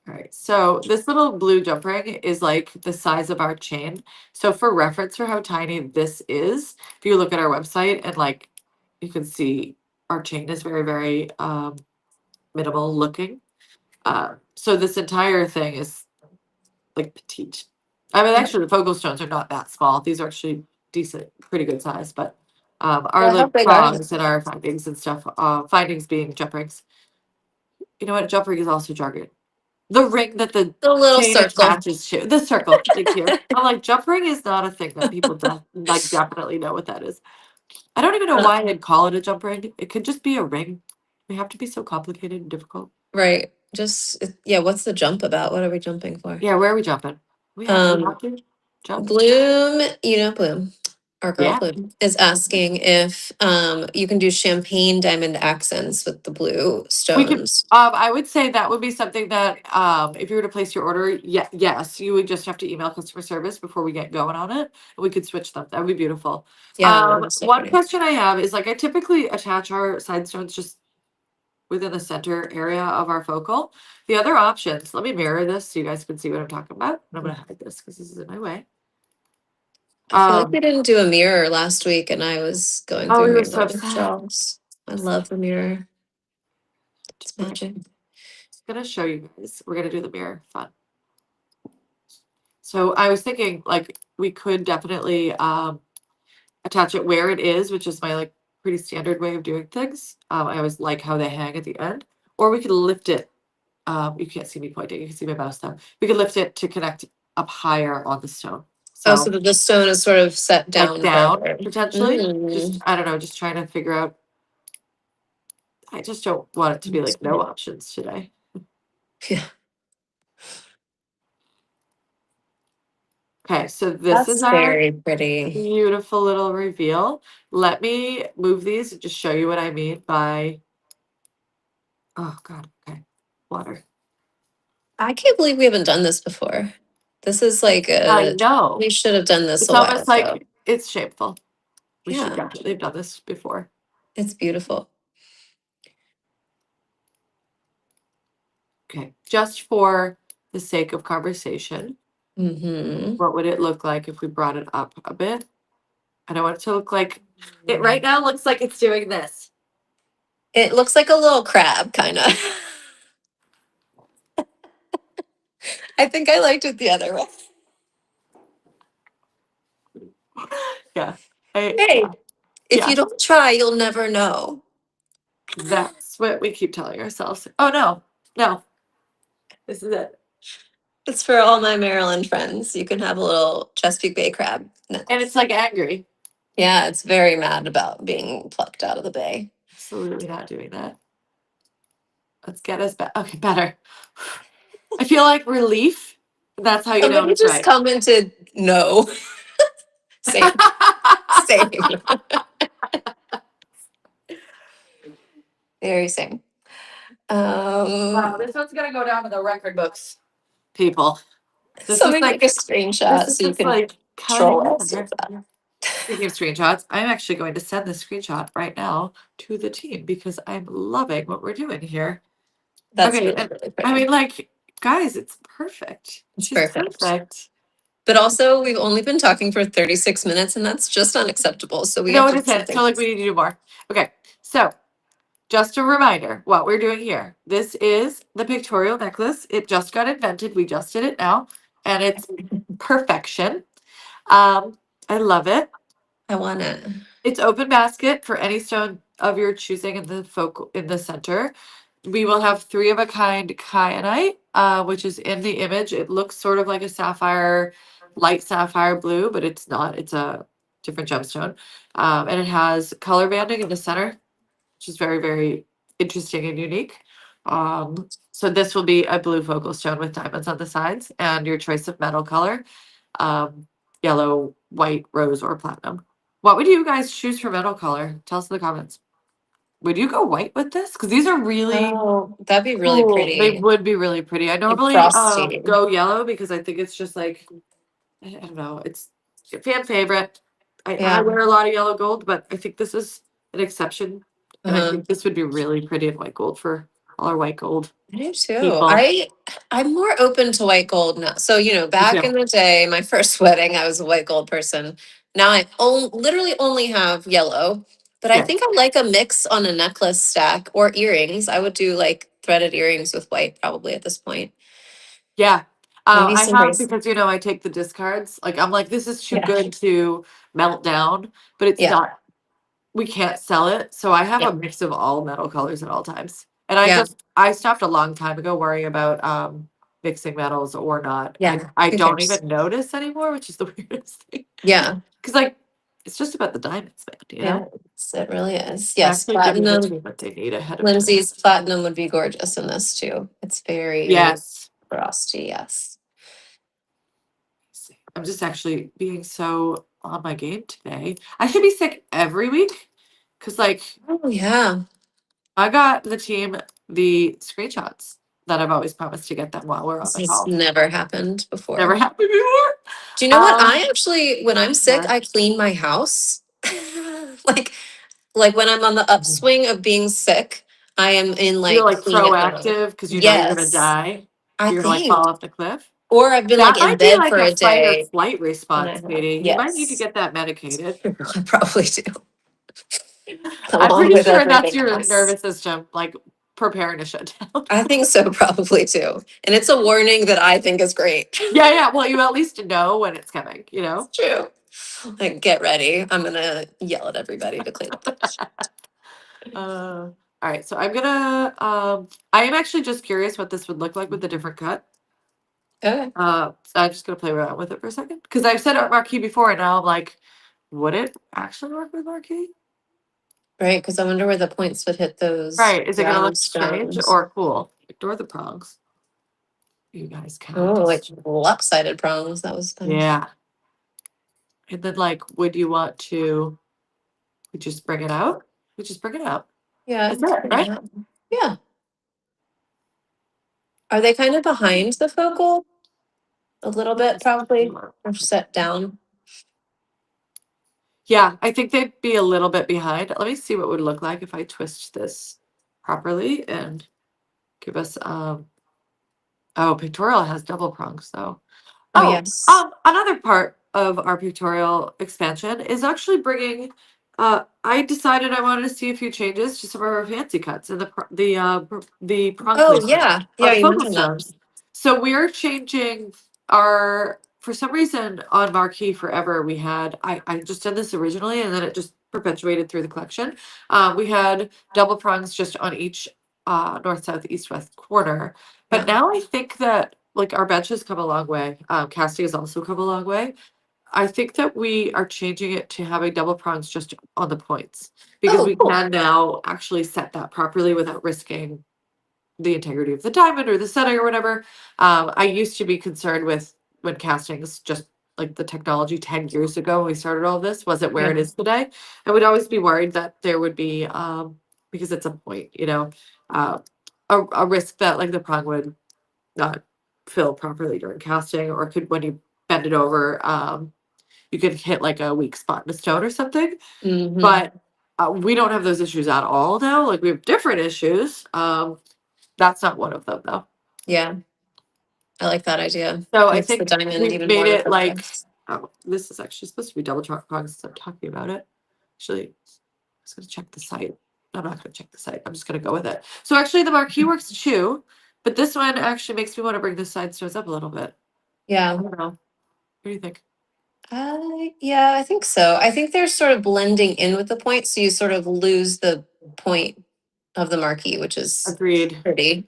All right, so this little blue jump ring is like the size of our chain. So for reference for how tiny this is, if you look at our website and like you can see our chain is very, very minimal looking. So this entire thing is like petite. I mean, actually, the focal stones are not that small. These are actually decent, pretty good size. But our Yeah, how like big are they? prongs and our findings and stuff. Findings being jump rings. You know what? Jump ring is also jargon. The ring that the The little chain circle. attaches to. The circle. Thank you. I'm like, jump ring is not a thing that people like definitely know what that is. I don't even know why they'd call it a jump ring. It could just be a ring. We have to be so complicated and difficult. Right. Just yeah, what's the jump about? What are we jumping for? Yeah, where are we jumping? We have to jump. Bloom, Bloom, our girl Yeah. Bloom, is asking if you can do champagne diamond accents with the blue We could, stones. I would say that would be something that, if you were to place your order, yes, you would just have to email customer service before we get going on it. We could switch them. That would be beautiful. Yeah, that is so One pretty. question I have is like, I typically attach our side stones just within the center area of our focal. The other options, let me mirror this so you guys can see what I'm talking about. I'm gonna hide this because this is in my way. I feel like Um, we didn't do a mirror last week and I was going oh, through we were so mirror upset. withdrawals. I love the mirror. It's Okay, magic. just gonna show you guys. We're gonna do the mirror. Fun. So I was thinking like we could definitely attach it where it is, which is my like pretty standard way of doing things. I always like how they hang at the end. Or we could lift it. You can't see me pointing, you can see my mouse now. We could lift it to connect up higher on the stone. Oh, so So the stone is sort of set like down down further. potentially. Just Mm. I don't know, just trying to figure out. I just don't want it to be like no options today. Yeah, Okay, so this is that's our very pretty. beautiful little reveal. Let me move these and just show you what I mean by, oh God, okay, water. I can't believe we haven't done this before. This is like I know. we should have done this It's a while almost ago. like it's shameful. We should Yeah, definitely have done this before. it's beautiful. Okay, just for the sake of conversation, Hmm. what would it look like if we brought it up a bit? I don't want it to look like it right now looks like it's doing this. It looks like a little crab, kind of. I think I liked it the other way. Yeah. I, Hey, yeah. if Yeah. you don't try, you'll never know. That's what we keep telling ourselves. Oh no, no. This is it. It's for all my Maryland friends. You can have a little Chesapeake Bay crab And necklace. it's like angry. Yeah, it's very mad about being plucked out of the bay. Absolutely not doing that. Let's get us back. Okay, better. I feel like relief. That's how you know Somebody it's just right. commented no. Same, same. Very same. Wow, this one's gonna go down to the record books, people. This is Somebody like take a screenshot this is so you just can like troll cutting us with in. that. Speaking of screenshots, I'm actually going to send this screenshot right now to the team because I'm loving what we're doing here. That's Okay, really, and really I pretty. mean, like, guys, it's perfect. It's She's perfect. perfect. But also, we've only been talking for 36 minutes, and that's just unacceptable. So we have No, it to do isn't. I something. feel like we need to do more. Okay, so just a reminder what we're doing here. This is the pictorial necklace. It just got invented. We just did it now, and it's perfection. I love it. I want it. It's open basket for any stone of your choosing in the focal in the center. We will have three of a kind kyanite, which is in the image. It looks sort of like a sapphire, light sapphire blue, but it's not. It's a different gemstone. And it has color banding in the center, which is very, very interesting and unique. So this will be a blue focal stone with diamonds on the sides and your choice of metal color, um, yellow, white, rose, or platinum. What would you guys choose for metal color? Tell us in the comments. Would you go white with this? Because these are really Oh, that'd be really cool. They pretty. would be really pretty. I Like normally frosty. go yellow because I think it's just like I don't know. It's a fan favorite. I Yeah. wear a lot of yellow gold, but I think this is an exception. And I Uh-huh. think this would be really pretty in white gold for all our white gold I do too. people. I'm more open to white gold now. So, Me back too. in the day, my first wedding, I was a white gold person. Now literally only have yellow, but I Yeah. think I like a mix on a necklace stack or earrings. I would do like threaded earrings with white probably at this point. Yeah. Maybe I some have bracelets. because I take the discards. Like I'm like, this is too Yeah. good to melt down, but it's Yeah. not we can't sell it. So I have Yeah. a mix of all metal colors at all times. And Yeah. I stopped a long time ago worrying about mixing metals or not. Yeah. I Who don't cares? even notice anymore, which is the weirdest thing. Yeah. Cause like it's just about the diamonds, man, you Yeah. know? It really is. I'm Yes. actually giving the Platinum. team what they need ahead of time. Lindsay's platinum would be gorgeous in this too. It's very Yes. frosty. Yes. I'm just actually being so on my game today. I should be sick every week. Cause like Oh, yeah. I got the team the screenshots that I've always promised to get them while we're on This the has call. never happened before. Never happened before. Do you know what? Um, I actually, when I'm sick, yeah. I clean my house. like, like when I'm on the upswing of being sick, I am in You're like like clean it mode. proactive because you know you're gonna Yes, die. I You're gonna like think. fall off the cliff. Or I've been like That in might be bed like for a a fight or day flight and I response, have, Katie. You might need to yes, get that medicated. I probably do, I'm along pretty with sure that's everything your else. nervous system like preparing to shut down. I think so, probably too. And it's a warning that I think is great. Yeah, yeah. Well, you at least know when it's coming, It's true. Like, get ready. I'm gonna yell at everybody to clean up their shit. all right, so I'm gonna I am actually just curious what this would look like with a different cut. Okay. So I'm just gonna play around with it for a second. Because I've said art marquee before and now I'm like, would it actually work with marquee? Right, because I wonder where the points would hit those Right. Is it gonna round look strange stones. or cool? Ignore the prongs. You guys Oh, like cannot. lopsided prongs. That was fun. Yeah. And then like, would you want to we just bring it out? We just bring it out. Yeah, That's it, bring it right? out. Yeah. Are they kind of behind the focal? A little bit, probably, or set down. Yeah, I think they'd be a little bit behind. Let me see what would look like if I twist this properly and give us oh, Pictorial has double prongs though. Oh, Oh, yes. another part of our Pictorial expansion is actually bringing I decided I wanted to see a few changes to some of our fancy cuts and the prong Oh, placement yeah. Yeah, of you focal mentioned that. stones. So we're changing our for some reason on Marquee Forever we had I just did this originally and then it just perpetuated through the collection. We had double prongs just on each north, south, east, west corner. But Yeah. now I think that like our bench has come a long way. Casting has also come a long way. I think that we are changing it to having double prongs just on the points because Oh, we cool. can now actually set that properly without risking the integrity of the diamond or the setting or whatever. I used to be concerned with when castings just like the technology 10 years ago when we started all this wasn't where Yeah. it is today. I would always be worried that there would be because it's a point, uh, a risk that like the prong would not fill properly during casting or could when you bend it over you could hit like a weak spot in a stone or something. Hmm. But we don't have those issues at all now. Like we have different issues. That's not one of them though. Yeah, I like that idea. So I Makes the think diamond we've even made more of it a like, focus. oh, this is actually supposed to be double prongs since I'm talking about it. Actually, I was gonna check the site. I'm not gonna check the site. I'm just gonna go with it. So actually the marquee works too, but this one actually makes me want to bring the side stones up a little bit. I Yeah. don't know. What do you think? Yeah, I think so. I think they're sort of blending in with the point, so you sort of lose the point of the marquee, which is Agreed. pretty,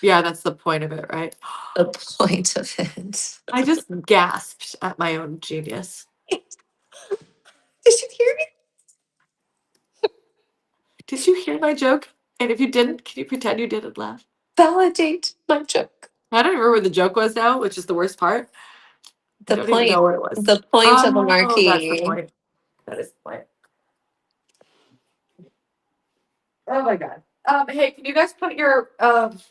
Yeah, that's the point of it, right? the point of it. I just gasped at my own genius. Did you hear me? Did you hear my joke? And if you didn't, can you pretend you didn't laugh? Validate my joke. I don't remember what the joke was now, which is the worst part. I The don't even know point, what it was. the point of a Oh, that's the marquee. point. That is the point. Oh my god. Hey, can you guys put your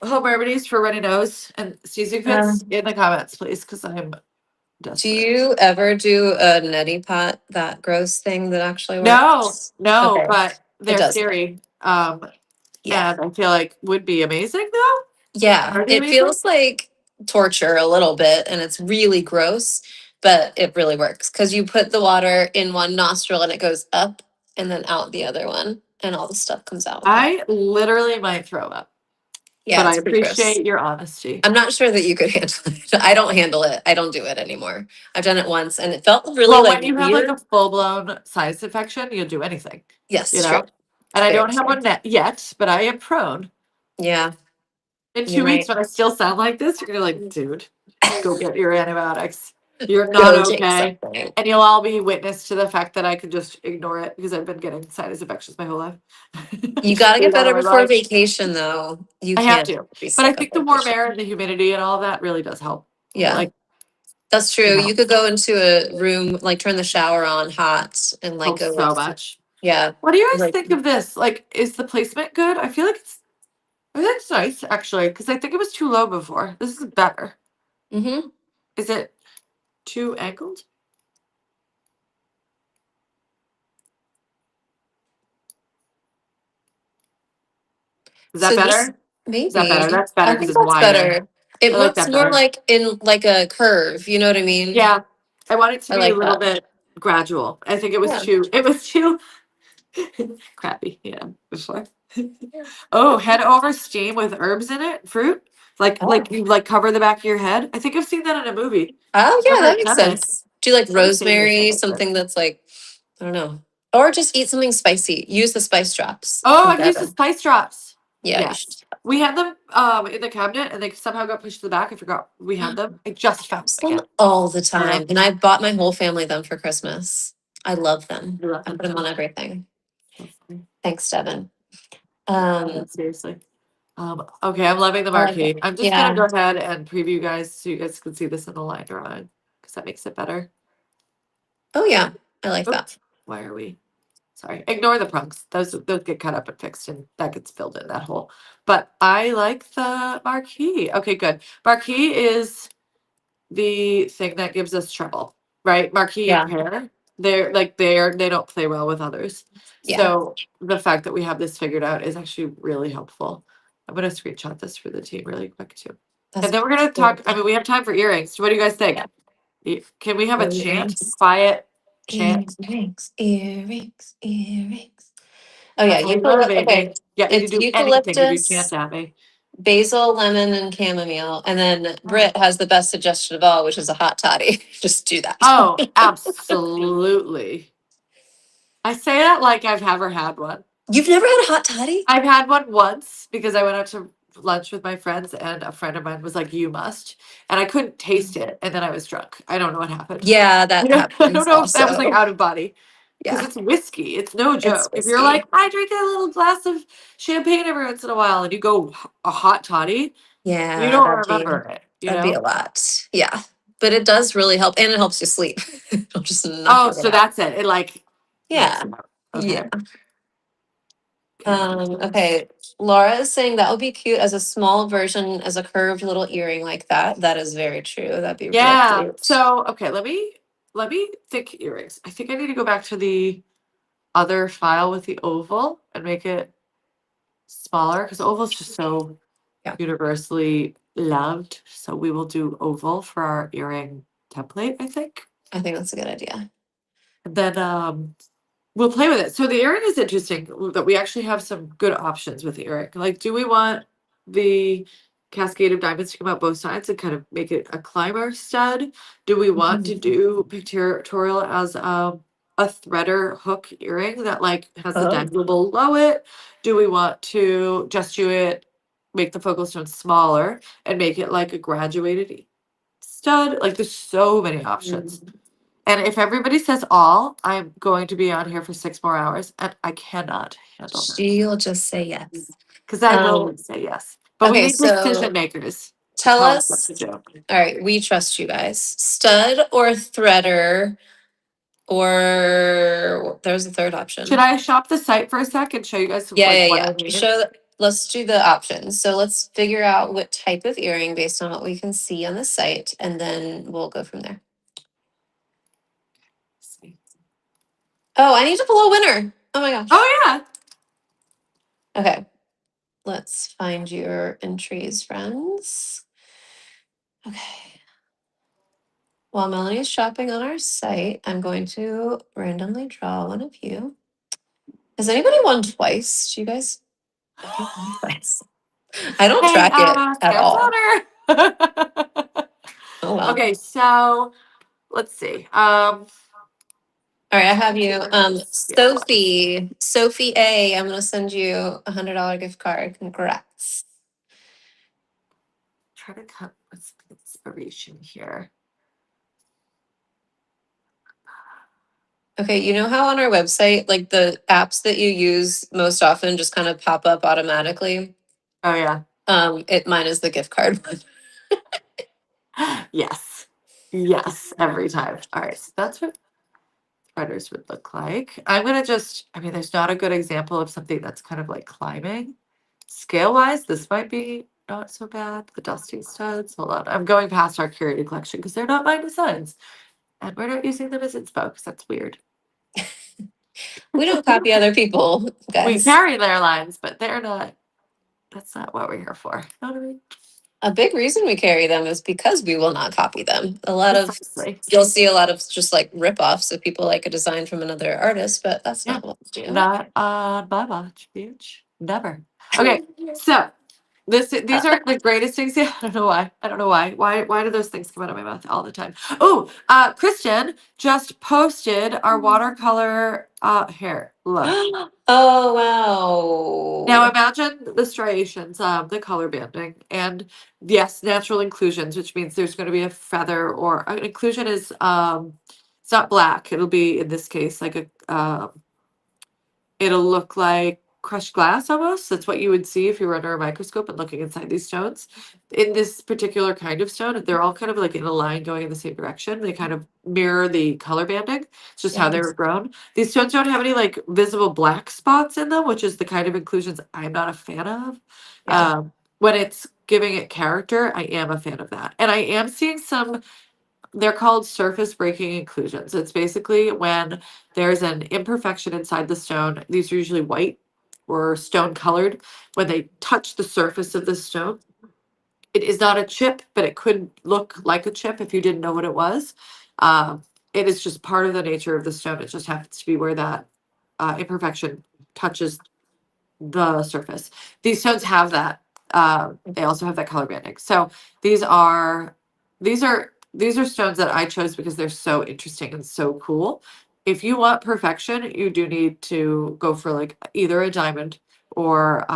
home remedies for runny nose and sneezing fits Um, in the comments, please? Because I'm do desperate. you ever do a neti pot, that gross thing that actually No, works? no, Okay, but it they're does. scary. Yeah. And I feel like would be amazing though. Yeah, Are they it amazing? feels like torture a little bit and it's really gross, but it really works because you put the water in one nostril and it goes up and then out the other one and all the stuff comes out with it. I literally might throw up, Yeah, but I it's pretty gross. appreciate your honesty. I'm not sure that you could handle it. I don't handle it. I don't do it anymore. I've done it once and it felt really Well, like when you have like weird. a full blown sinus infection, you'll do anything, you Yes, true. know? And I Very don't have true. one yet, but I am prone. Yeah, In you 2 weeks, might when I still sound like this, you're gonna be like, dude, go get your antibiotics. You're not go take okay. something. And you'll all be witness to the fact that I could just ignore it because I've been getting sinus infections my whole life. You got to Get get it out better of my before body. vacation though. You I have can't to. be But I sick on think the warm vacation. air and the humidity and all that really does help. Yeah. Like, That's you true. know, You could go into a room, like turn the shower on hot and like helps go so with, much. yeah. What do you guys Like, think of this? Like, is the placement good? I think it's nice actually, because I think it was too low before. This is better. hmm. Is it too angled? Is that So this, better? Is that better? maybe, That's better I because think it's that's wider. better. It I like looks that more better. like in like a curve. You know what I mean? Yeah. I want it to I be a like little that. bit gradual. I think Yeah. it was too crappy, yeah, before. Yeah. Oh, head over steam with herbs in it, fruit. Like Oh. you like cover the back of your head. I think I've seen that in a movie. Oh, I've yeah, never that makes done it. sense. Do like Let me save this one rosemary, real quick. something that's like, I don't know. Or just eat something spicy. Use the spice drops Oh, from I've used the Devin. spice drops. Yeah, you should. Yes. We had them in the cabinet and they somehow got pushed to the back. I forgot we had them. I just found them Use them again. all the I know. time. And I bought my whole family them for Christmas. I love them. I love I them put them on too. everything. So funny. Thanks, Devin. Yeah, Um, seriously. Okay, I'm loving the I like it. marquee. I'm just gonna Yeah. go ahead and preview you guys so you guys can see this in the line drawing because that makes it better. Oh yeah, I like that. Oops, why are we? Sorry, ignore the prongs. Those get cut up and fixed, and that gets filled in that hole. But I like the marquee. Okay, good. Marquee is the thing that gives us trouble, right? Marquee and Yeah. pear. They don't play well with others. Yeah. So the fact that we have this figured out is actually really helpful. I'm gonna screenshot this for the team really quick too. And That's then we're gonna cool. talk. I mean, we have time for earrings. What do you guys think? Yeah. Can we have a chant? Earrings. Quiet chant. Earrings. Earrings. Earrings. Oh yeah, That's all we love, okay. baby. Yeah, you can It's do anything if you chant eucalyptus, at me. basil, lemon, and chamomile. And then Oh, Britt has the best suggestion of all, which is a hot toddy. Just do that. oh, absolutely. I say that like I've never had one. You've never had a hot toddy? I've had one once because I went out to lunch with my friends, and a friend of mine was like, "You must," and I couldn't taste it, and then I was drunk. I don't know what happened. Yeah, that I don't happens know if that was like also. out of body because Yeah, it's whiskey. It's no it's joke. If you're like, risky. I drink a little glass of champagne every once in a while, and you go a hot toddy, you Yeah, don't remember it. You that'd be know. a lot. Yeah. But it does really help and it helps you sleep. It'll just knock Oh, you right so out. that's it. It like knocks Yeah. you out. Yeah. Okay. Okay. Okay. Laura is saying that would be cute as a small version, as a curved little earring like that. That is very true. That'd be real Yeah. cute. So okay, let me think earrings. I think I need to go back to the other file with the oval and make it smaller because oval is just so Yeah, universally loved. So we will do oval for our earring template, I think. I think that's a good idea. And then we'll play with it. So the earring is interesting that we actually have some good options with the earring. Like, do we want the cascade of diamonds to come out both sides and kind of make it a climber stud? Do we want to do pictorial as a threader hook earring that like has the Oh. dangle below it? Do we want to just do it, make the focal stone smaller and make it like a graduated stud? Like, there's so many options. And if everybody says all, I'm going to be on here for 6 more hours, and I cannot handle that She'll just say yes. because I will Um, say yes. But we okay, need decision so makers to tell tell us what us. to do. All right, we trust you guys. Stud or threader, or there's a third Should option. I shop the site for a sec and show you guys Yeah, like yeah, what yeah. I mean? Show. Let's do the options. So let's figure out what type of earring based on what we can see on the site, and then we'll go from there. See. Oh, I need to pull a winner. Oh my gosh. Oh yeah. Okay, let's find your entries, friends. Okay. While Melanie's shopping on our site, I'm going to randomly draw one of you. Has anybody won twice? Do you guys? I think won twice. I don't Hey, track it at Scarab all. Toner. Oh well. Okay, so let's see. All right, I have you. Yeah, what? Sophie A, I'm gonna send you $100 gift card. Congrats. Try to come with some inspiration here. Okay, you know how on our website, like the apps that you use most often just kind of pop up automatically? Oh yeah. Mine is the gift card one. Yes. Yes, every time. All right, so that's what threaders would look like. I'm gonna just, I mean, there's not a good example of something that's kind of like climbing. Scale wise, this might be not so bad. The dusting studs. Hold on. I'm going past our curated collection because they're not my designs. And we're not using them as inspo because that's weird. We don't copy other people, We guys. carry their lines, but they're not, that's not what we're here for. You know what I mean? A big reason we carry them is because we will not copy them. Precisely. You'll see a lot of just like rip-offs of people like a design from another artist, but that's Yeah. not what we do. Not on my watch, bitch. Never. Okay, so these are the greatest things. Yeah, I don't know why. I don't know why. Why do those things come out of my mouth all the time? Oh, Kristen just posted our watercolor hair. Look. Oh Now wow. imagine the striations, the color banding, and yes, natural inclusions, which means there's going to be a feather or an inclusion is it's not black. It'll be in this case like a it'll look like crushed glass almost. That's what you would see if you were under a microscope and looking inside these stones. In this particular kind of stone, they're all kind of like in a line going in the same direction. They kind of mirror the color banding. It's just how Yeah. they were grown. These stones don't have any like visible black spots in them, which is the kind of inclusions I'm not a fan of. Yeah. When it's giving it character, I am a fan of that. And I am seeing some, they're called surface breaking inclusions. It's basically when there's an imperfection inside the stone. These are usually white or stone colored. When they touch the surface of the stone, it is not a chip, but it could look like a chip if you didn't know what it was. Um, it is just part of the nature of the stone. It just happens to be where that imperfection touches the surface. These stones have that. They also have that color banding. So these are these are stones that I chose because they're so interesting and so cool. If you want perfection, you do need to go for like either a diamond or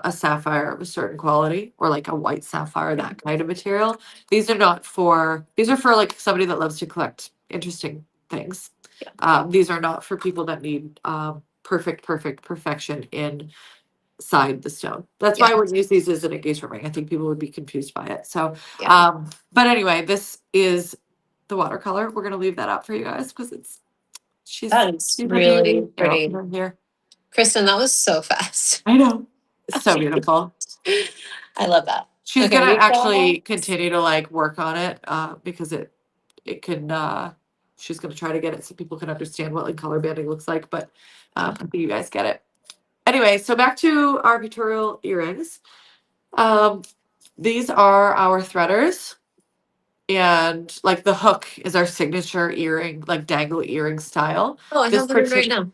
a sapphire of a certain quality, or like a white sapphire, that kind of material. These are not for, these are for like somebody that loves to collect interesting things. Yeah. These are not for people that need perfect perfection inside the stone. That's why I Yeah. wouldn't use these as an engagement ring. I think people would be confused by it. So, Yeah. but anyway, this is the watercolor. We're gonna leave that up for you guys because she's That is she's a really beauty. Here, I'll put pretty. her here. Kristen, that was so fast. I know. It's so beautiful. I love that. She's Okay, gonna we've got actually continue to like work on it because it can she's gonna try to get it so people can understand what like color banding looks like, but I think you guys get it. Anyway, so back to our pictorial earrings. These are our threaders, and like the hook is our signature earring, like dangle earring style. Oh, I This have one in right particular now.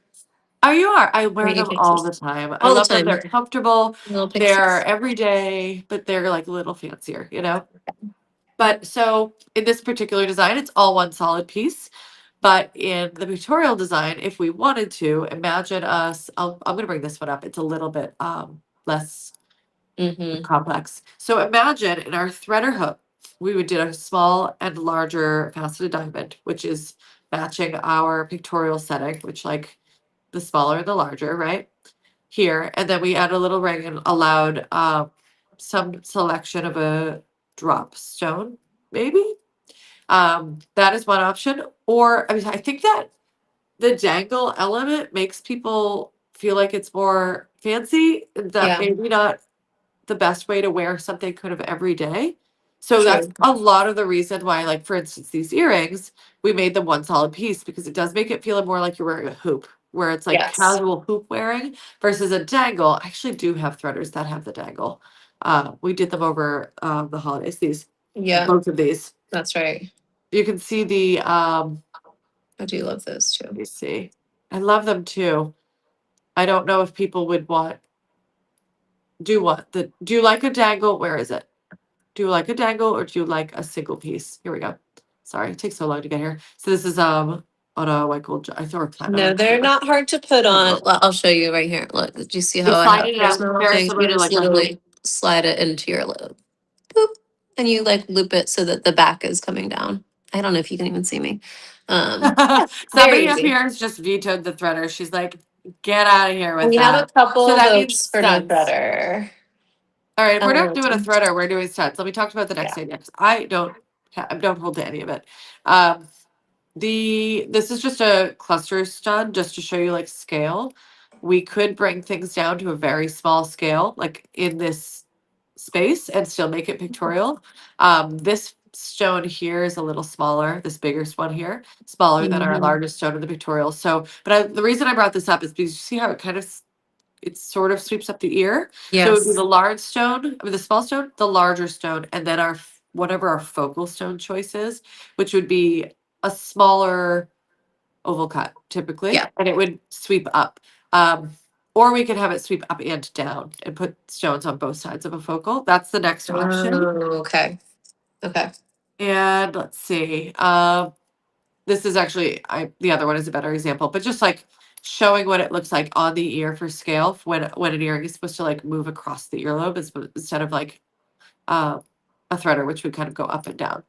Oh, you are. I Or wear you them can't all see. the time. I All the love them. time. They're comfortable. Little They're pixies. everyday, but they're like a little fancier, you know? But so in this particular design, it's all one solid piece. But in the pictorial design, if we wanted to, imagine us, I'm going to bring this one up. It's a little bit less Mm-hmm. complex. So imagine in our threader hook, we would do a small and larger faceted diamond, which is matching our pictorial setting, which like the smaller the larger, right? Here, and then we add a little ring and allowed some selection of a drop stone, maybe. That is one option. Or I mean, I think that the jangle element makes people feel like it's more fancy. That Yeah, maybe not the best way to wear something kind of every day. So that's true. a lot of the reason why, like for instance, these earrings, we made them one solid piece because it does make it feel more like you're wearing a hoop, where it's like Yes. casual hoop wearing versus a dangle. I actually do have threaders that have the dangle. We did them over the holidays. These Yeah, both of these. that's right. You can see the I do love those let too. me see. I love them too. I don't know if people would do you like a dangle? Where is it? Do you like a dangle or do you like a single piece? Here we go. Sorry, it takes so long to get here. So this is on a white gold. I throw a plant No, on they're it. not hard to put on. Well, I'll show you right here. Look, do you see You how I slide have it this out little very thing? You similar to just like a hoop. literally slide it into your little boop, and you like loop it so that the back is coming down. I don't know if you can even see me. Yeah, very Somebody up easy. here has just vetoed the threader. She's like, get out of here with We have a that. couple So of that means votes for no studs. better. All right, if we're not doing a Um, threader, we're doing studs. Let me talk about the next yeah, idea because I don't hold to any of it. This is just a cluster stud just to show you like scale. We could bring things down to a very small scale, like in this space, and still make it pictorial. This stone here is a little smaller, this bigger one here, smaller than our mhm. largest stone in the pictorial. So, the reason I brought this up is because you see how it kind of it sort of sweeps up the ear. So it would be Yes. the large stone, I mean the small stone, the larger stone, and then whatever our focal stone choice is, which would be a smaller oval cut typically, Yeah. and it would sweep up. Um, or we could have it sweep up and down and put stones on both sides of a focal. That's the next option. Oh, okay. Okay. And let's see. This is actually the other one is a better example, but just like showing what it looks like on the ear for scale when an earring is supposed to like move across the earlobe instead of like uh, a threader, which would kind of go up and down.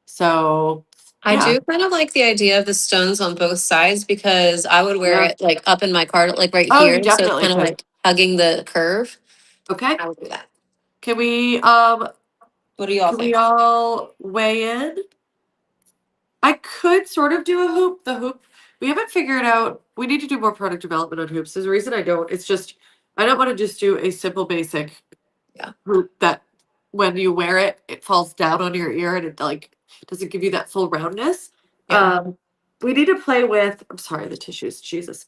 So I yeah. do kind of like the idea of the stones on both sides because I would wear Yeah. it like up in my card, like right Oh, you here. So it's definitely kind of could. like hugging the curve. Okay. I would do that. Can we What do y'all can we think? all weigh in? I could sort of do a hoop. The hoop, we haven't figured out. We need to do more product development on hoops. There's a reason I don't. It's just I don't want to just do a simple basic Yeah. hoop that when you wear it, it falls down on your ear and it like doesn't give you that full roundness. Yeah. We need to play with. I'm sorry, the tissues. Jesus.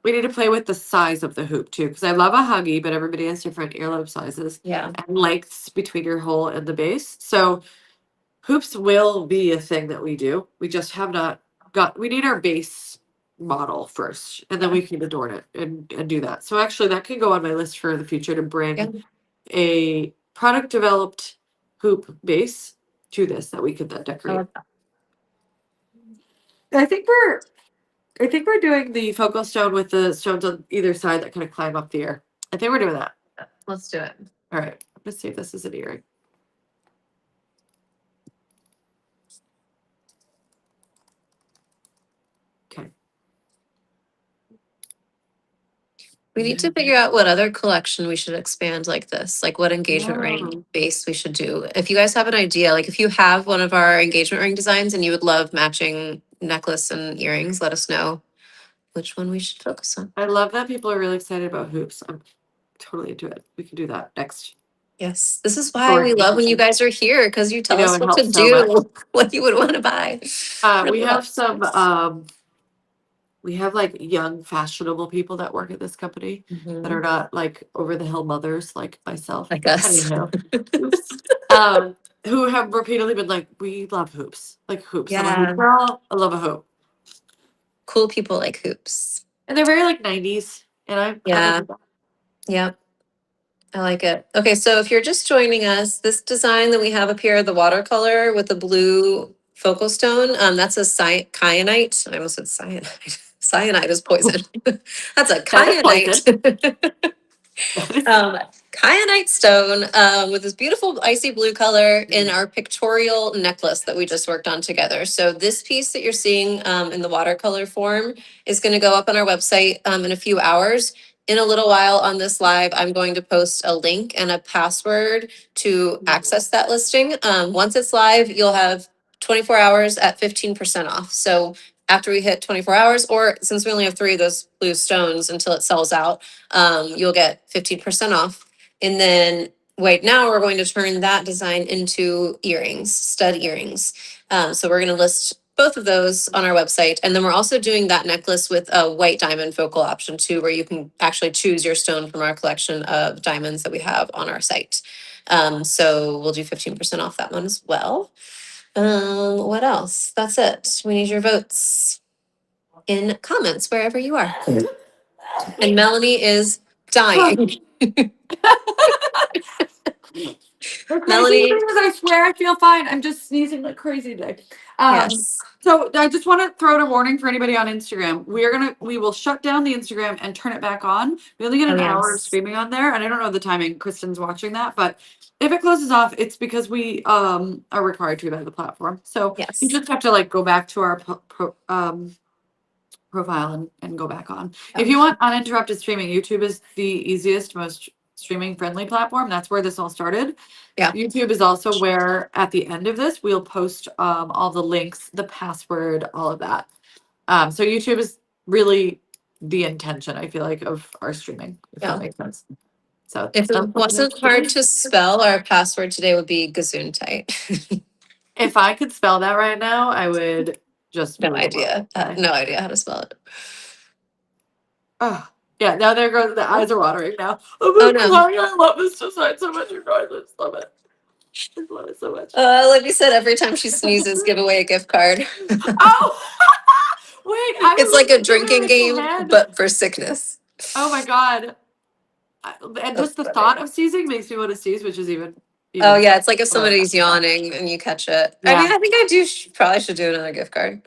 We need to play with the size of the hoop too, because I love a huggy, but everybody has different earlobe sizes Yeah. and lengths between your hole and the base. So hoops will be a thing that we do. We just have not we need our base model first, and then Yeah. we can adorn it and do that. So actually that can go on my list for the future to Yeah. bring a product developed hoop base to this that we could then I decorate. love that. I think we're I think we're doing the focal stone with the stones on either side that kind of climb up the ear. I think we're doing that. Let's do it. All right. Let's see if this is an earring. Okay. We need to figure out what other collection we should expand like this, like what engagement ring base we should do. If you guys have an idea, like if you have one of our engagement ring designs and you would love matching necklace and earrings, let us know which one we should focus on. I love that people are really excited about hoops. I'm totally into it. We can do that next. Yes, this is why we love when you guys are here because you tell us it what to helps so much. do, what you would want to buy. We Really have helps. some we have like young fashionable people that work at this company that are not like over the hill mothers like myself. Like us. Oops. Who have repeatedly been like, we love hoops. Like hoops. I'm a Yeah. hoop girl. I love a hoop. Cool people like hoops. And they're very like 90s. And I'm Yeah. into that. Yep. I like it. Okay, so if you're just joining us, this design that we have up here, the watercolor with the blue focal stone, that's a kyanite. I almost said cyanide. Cyanide is poison. That's a That is poison. kyanite. Kyanite stone with this beautiful icy blue color in our pictorial necklace that we just worked on together. So this piece that you're seeing in the watercolor form is going to go up on our website in a few hours. In a little while on this live, I'm going to post a link and a password to access that listing. Once it's live, you'll have 24 hours at 15% off. So after we hit 24 hours, or since we only have 3 of those blue stones until it sells out, you'll get 15% off. And then right now we're going to turn that design into earrings, stud earrings. So we're going to list both of those on our website. And then we're also doing that necklace with a white diamond focal option too, where you can actually choose your stone from our collection of diamonds that we have on our site. So we'll do 15% off that one as well. What else? That's it. We need your votes in comments wherever you are. And Melanie is dying. The crazy Melanie, thing is, I swear I feel fine. I'm just sneezing like crazy today. yes. So I just want to throw out a warning for anybody on Instagram. We will shut down the Instagram and turn it back on. We only get an hour of streaming on there, and I don't know the timing. Kristen's watching that, but if it closes off, it's because we are required to by the platform. So Yes. you just have to like go back to our profile and go back on. If you want uninterrupted streaming, YouTube is the easiest, most streaming friendly platform. That's where this all started. Yeah. YouTube is also where at the end of this we'll post all the links, the password, all of that. So YouTube is really the intention, I feel like, of our streaming, if that makes sense. So If it wasn't hard to spell, our password today would be Gesundheit. if I could spell that right now, I would just No move idea. on. No idea how to spell it. Oh, yeah, now there goes the eyes are watering now. Oh, no. I love this design so much, you guys. I just love it. I love it so much. Like we said, every time she sneezes, give away a gift card. Oh, wait, It's like a drinking game, but for sickness. Oh my God. And just the thought of sneezing makes me want to sneeze, which is even Oh yeah, it's like if whatever. somebody's yawning and you catch it. I Yeah. mean, I think I do probably should do another gift card.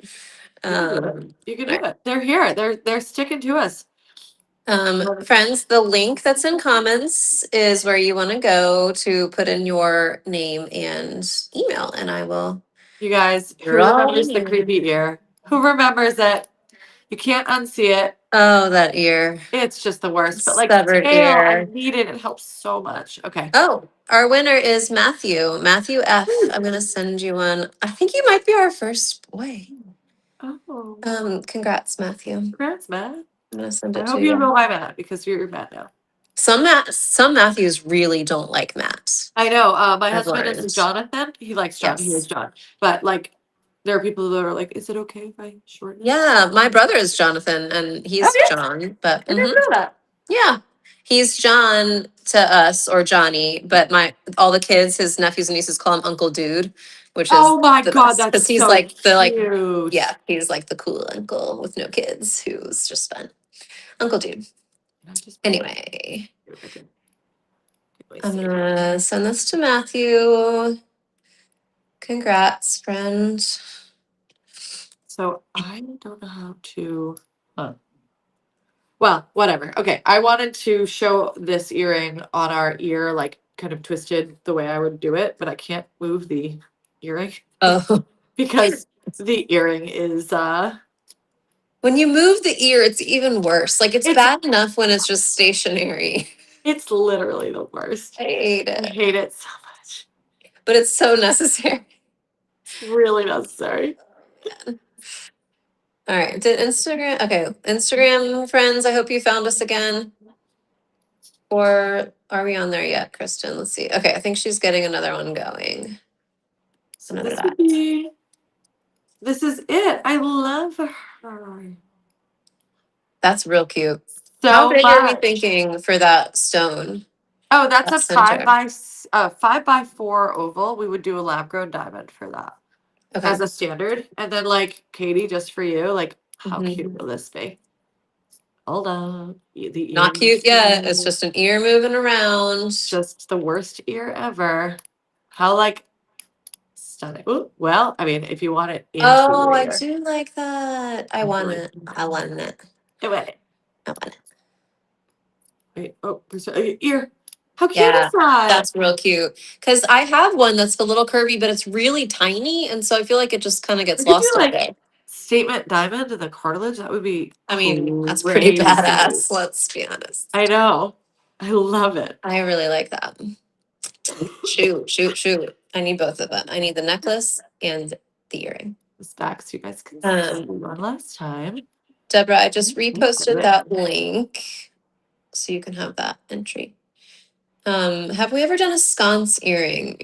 You can do it. They're here. They're sticking to us. Friends, the link that's in comments is where you want to go to put in your name and email, and I will. You guys, who Draw remembers the in. creepy ear? Who remembers that you can't unsee it? Oh, that ear. It's just the worst. But like Severed tail, I ear. need it. It helps so much. Okay. Oh, our winner is Matthew. Matthew F. I'm gonna send you one. I think you might be our first boy. Oh. Congrats, Matthew. Congrats, Matt. I'm gonna send it I to hope you know why Matt, because you're Matt now. Some Matthews really don't like Matt. I know. My I've husband is learned. Jonathan. He likes John. He Yes. is John. But like, there are people that are like, "Is it okay if I shorten it?" Yeah, my brother is Jonathan, and he's John. But I didn't know that. yeah, he's John to us or Johnny. But all the kids, his nephews and nieces, call him Uncle Dude, which is Oh my the God, best, that's because he's so like cute. yeah, he's like the cool uncle with no kids who's just fun. Uncle Dude. Anyway, I'm gonna send this to Matthew. Congrats, friend. So I don't know how to. Well, whatever. Okay, I wanted to show this earring on our ear, like kind of twisted the way I would do it, but I can't move the earring Oh, because the earring is when you move the ear, it's even worse. Like it's it's bad enough when it's just stationary. it's literally the worst. I hate I it, hate it so much. but it's so necessary. It's really necessary. All right. Did Instagram? Okay. Instagram friends, I hope you found us again. Or are we on there yet, Kristen? Let's see. Okay. I think she's getting another one going. So Another this would that. be this is it. I love her That's real cute. How so big are we much. thinking for that stone, Oh, that's that a five center? by 5x4 oval. We would do a lab grown diamond for that Okay. as a standard. And then like Katie, just for you, like how cute Mhm. will this be? Hold on. The ear Not cute is yet. It's just an ear moving around. just the worst ear ever. How like stunning. Ooh, well, I mean, if you want it into Oh, your I ear, do like that. I want it. I want it. do it. I want it. Wait, oh, your ear. How cute is Yeah, that? that's real cute. Because I have one that's a little curvy, but it's really tiny. And so I feel like it just kind of We gets could do lost all like day. statement diamond in the cartilage. That would be I mean, that's pretty crazy. badass. Let's be honest. I know. I love it. I really like that. Shoot, shoot, shoot. I need both of them. I need the necklace and the earring. This back so you guys can see Um, one last time. Deborah, I just Mhm. reposted that link so you can have that entry. Have we ever done a sconce earring?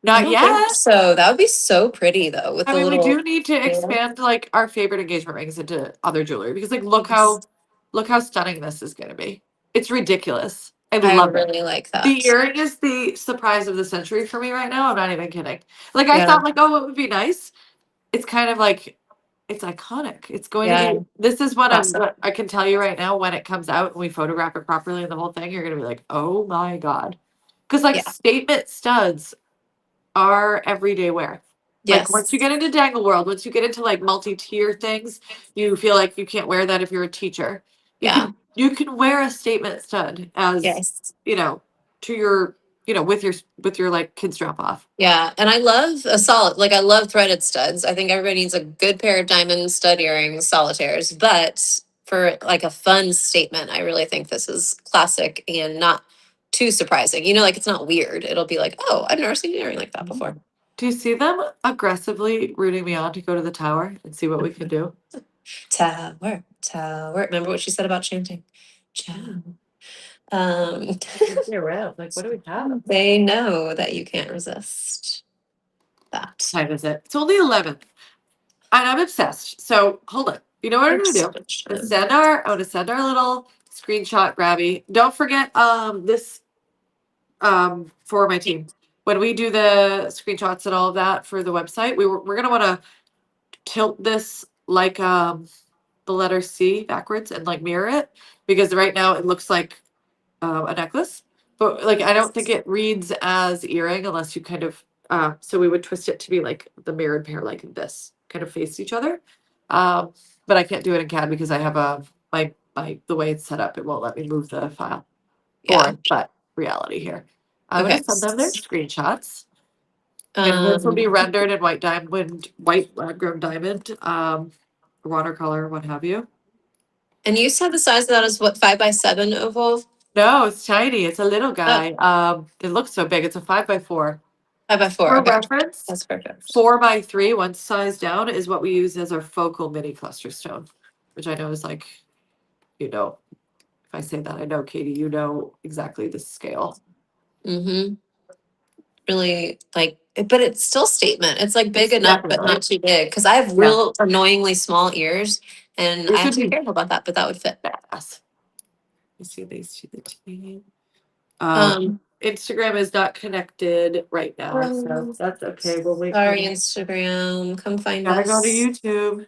I Not don't think yet. so. That would be so pretty though, with I the mean, we little do need to yeah. expand like our favorite engagement rings into other jewelry because like Yes. look how stunning this is gonna be. It's ridiculous. I I love it. really like The that. earring is the surprise of the century for me right now. I'm not even kidding. Like I Yeah, thought like, oh, it would be nice. It's kind of like it's iconic. It's going to yeah, be this is classic. what I can tell you right now when it comes out and we photograph it properly and the whole thing, you're gonna be like, oh my God. Because like Yeah. statement studs are everyday wear. Like once you Yes. get into dangle world, once you get into like multi-tier things, you feel like you can't wear that if you're a teacher. Yeah. You can wear a statement stud as, Yes. you know, to your, with your like kids drop off. Yeah. And I love a solid, like I love threaded studs. I think everybody needs a good pair of diamond stud earrings, solitaires. But for like a fun statement, I really think this is classic and not too surprising. You know, like it's not weird. It'll be like, oh, I've never seen an earring like that before. Do you see them aggressively rooting me on to go to the tower and see what we can do? Tower, tower. Remember what she said about chanting? Ciao. Um, Be around. Like, what do we have? they know that you can't resist that. Time is it? It's only 11th. And I'm obsessed. So hold on. You know what I'm gonna do? I'm gonna send our little screenshot grabby. Don't forget this for my team. When we do the screenshots and all of that for the website, we're gonna wanna tilt this like the letter C backwards and like mirror it because right now it looks like a necklace. But like I don't think it reads as earring unless you kind of so we would twist it to be like the mirrored pair like this, kind of face each other. Um, but I can't do it in CAD because I have a my the way it's set up, it won't let me move the file. Yeah. Boring, but reality here. I'm gonna Okay. send them their screenshots. And this will be Um, rendered in white lab grown diamond, watercolor, what have you. and you said the size of that is what, 5x7 oval? No, it's tiny. It's a little Oh, guy. It looks so big. It's a 5x4. 5x4. For Okay. reference, That's perfect. 4x3, one size down, is what we use as our focal mini cluster stone, which I know is like, if I say that, I know, Katie, you know exactly the scale. Mm-hmm. Really like, but it's still statement. It's like big It's enough, but definitely, not too big. Because I have yeah, real annoyingly small ears, and I this have would to be be careful about that. But that would fit. badass. You see these to the team. Um, Instagram is not connected right now, so um, that's okay. We'll wait for sorry, them. Instagram, come find Gotta go to us. YouTube.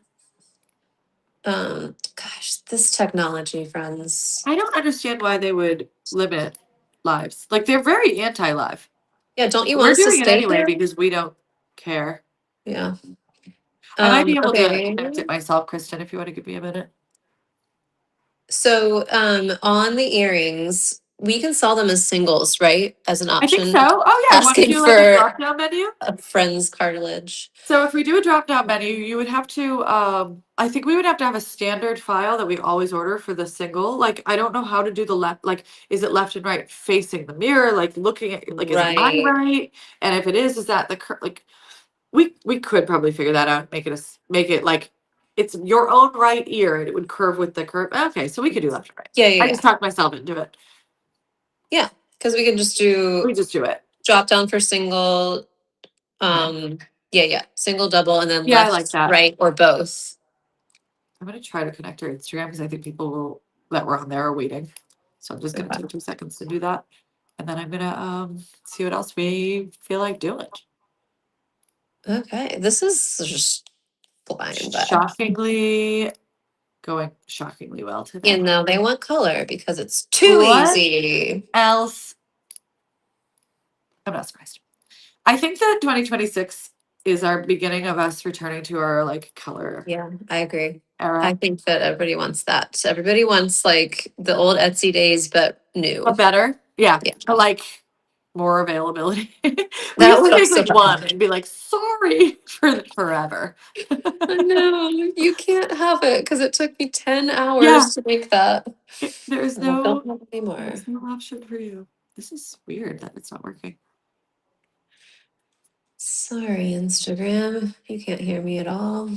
Gosh, this technology, friends. I don't understand why they would limit lives. Like they're very anti-live. Yeah, don't you want We're us to doing it stay anyway here? because we don't care. Yeah. I might be able to Okay. connect it myself, Kristen, if you want to give me a minute. So on the earrings, we can sell them as singles, right? As an I think option. so. Oh yeah, want to Asking do like a for drop down menu? a friend's cartilage. So if we do a drop down menu, you would have to, I think we would have to have a standard file that we always order for the single. Like, I don't know how to do the left, like, is it left and right facing the mirror? Like looking at, like, is mine Right. right? And if it is that the, like, we could probably figure that out, make it like, it's your own right ear and it would curve with the curve. Okay, so we could do left and right. Yeah, yeah, I yeah. just talked myself into it. Yeah. Because we can just do We just do it. drop down for single. Yeah, yeah. Single, double, and then Yeah, I like left, that. right, or both. I'm gonna try to connect our Instagram because I think people will that were on there are waiting. So I'm just gonna Okay. take 2 seconds to do that. And then I'm gonna see what else we feel like doing. Okay. This is just flying by. Shockingly well You today. know, they want color because it's too What easy. else? I'm not surprised. I think that 2026 is our beginning of us returning to our like color Yeah, I agree. I era. think that everybody wants that. Everybody wants like the old Etsy days, but new. But better. Yeah. Yeah. But like more availability. We That used would to make also like help. one and be like, sorry for forever. I know. You can't have it because it took me 10 Yeah. hours to make that. There's And I don't no have any more. there's no option for you. This is weird that it's not working. Sorry, Instagram. You can't hear me at all.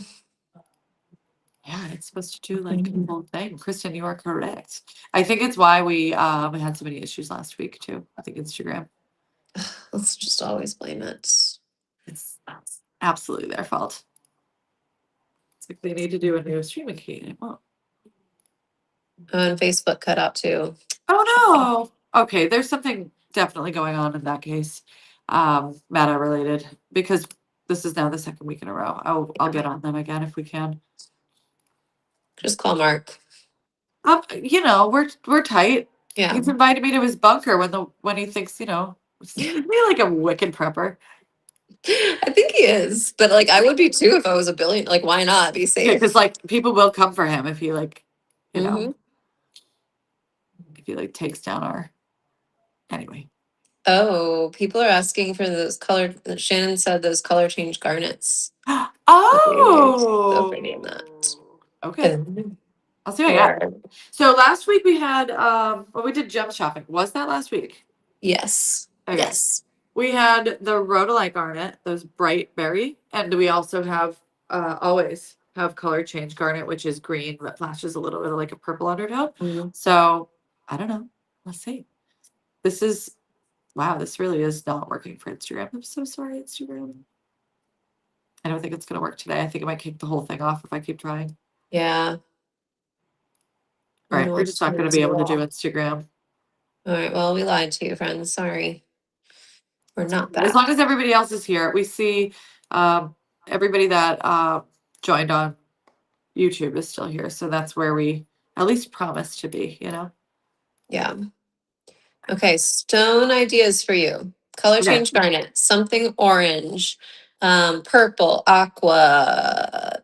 Yeah, it's supposed to do like the whole thing. Kristen, you are correct. I think it's why we had so many issues last week too. I think Instagram. Let's just always blame it. It's absolutely their fault. It's like they need to do a new streaming key and it won't. Oh, and Facebook cut out too. Oh no. Okay, there's something definitely going on in that case. Meta related because this is now the second week in a row. I'll get on them again if we can. Just call Mark. You know, we're tight. Yeah. He's invited me to his bunker when he thinks, you know, he's like a wicked prepper. I think he is, but like I would be too if I was a billion. Like, why not be Yeah, because safe? like people will come for him if he like, you Hmm. know, if he like takes down our anyway. Oh, people are asking for those color. Shannon said those color change garnets. Okay, so Oh, pretty in that. okay. I'll see what I got. Or So last week we had well we did gem shopping. Was that last week? yes, Okay. yes. We had the rhodolite garnet, those bright berry, and we also have always have color change garnet, which is green that flashes a little bit of like a purple undertone. Mhm. So I don't know. Let's see. This is wow, this really is not working for Instagram. I'm so sorry, Instagram. I don't think it's gonna work today. I think it might kick the whole thing off if I keep trying. Yeah. All You know right, we're what's just not gonna be able to do Instagram. All right. Well, we lied to you, friends. Sorry. We're not As long back. as everybody else is here, we see everybody that joined on YouTube is still here. So that's where we at least promise to be, you know? Yeah. Okay. Stone ideas for you. Color Okay. change garnet. Something orange. Purple. Aqua.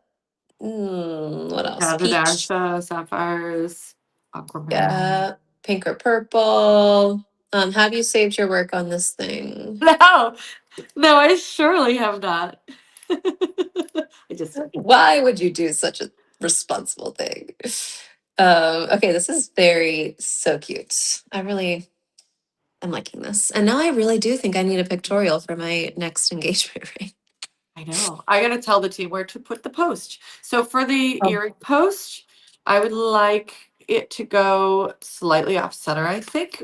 What else? Peach. Dasha, sapphires, aquamarine. Yeah. Pink or purple. Have you saved your work on this thing? No, no, I surely have not. I just did. Why would you do such a responsible thing? Okay, this is very so cute. I'm liking this. And now I really do think I need a pictorial for my next engagement ring. I know. I gotta tell the team where to put the post. So for the Oh. earring post, I would like it to go slightly off center, I think.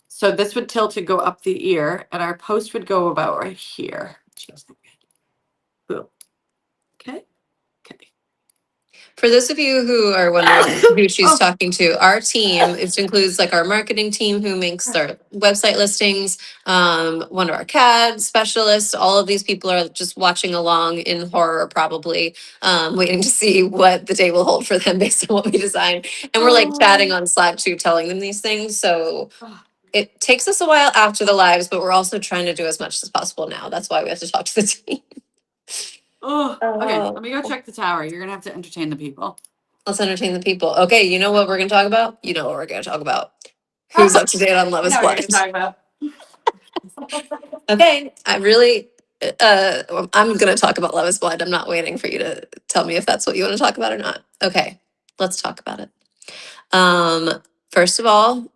So this would tilt and go up the ear, and our post would go about right here. Change that. Boom. Okay. Okay. For those of you who are wondering who she's Oh, talking to, our team, it includes like our marketing team who makes their website listings, one of our CAD specialists, all of these people are just watching along in horror probably, waiting to see what the day will hold for them based on what we design. And we're like chatting on Slack too, telling them these things. So it takes us a while after the lives, but we're also trying to do as much as possible now. That's why we have to talk to the team. oh, okay. Oh. Let me go check the tower. You're gonna have to entertain the people. Let's entertain the people. Okay, you know what we're gonna talk about? You know what we're gonna talk about. Who's up to date on Love I is know what you're Blind? talking about. Okay, I really, I'm gonna talk about Love is Blind. I'm not waiting for you to tell me if that's what you want to talk about or not. Okay, let's talk about it. First of all,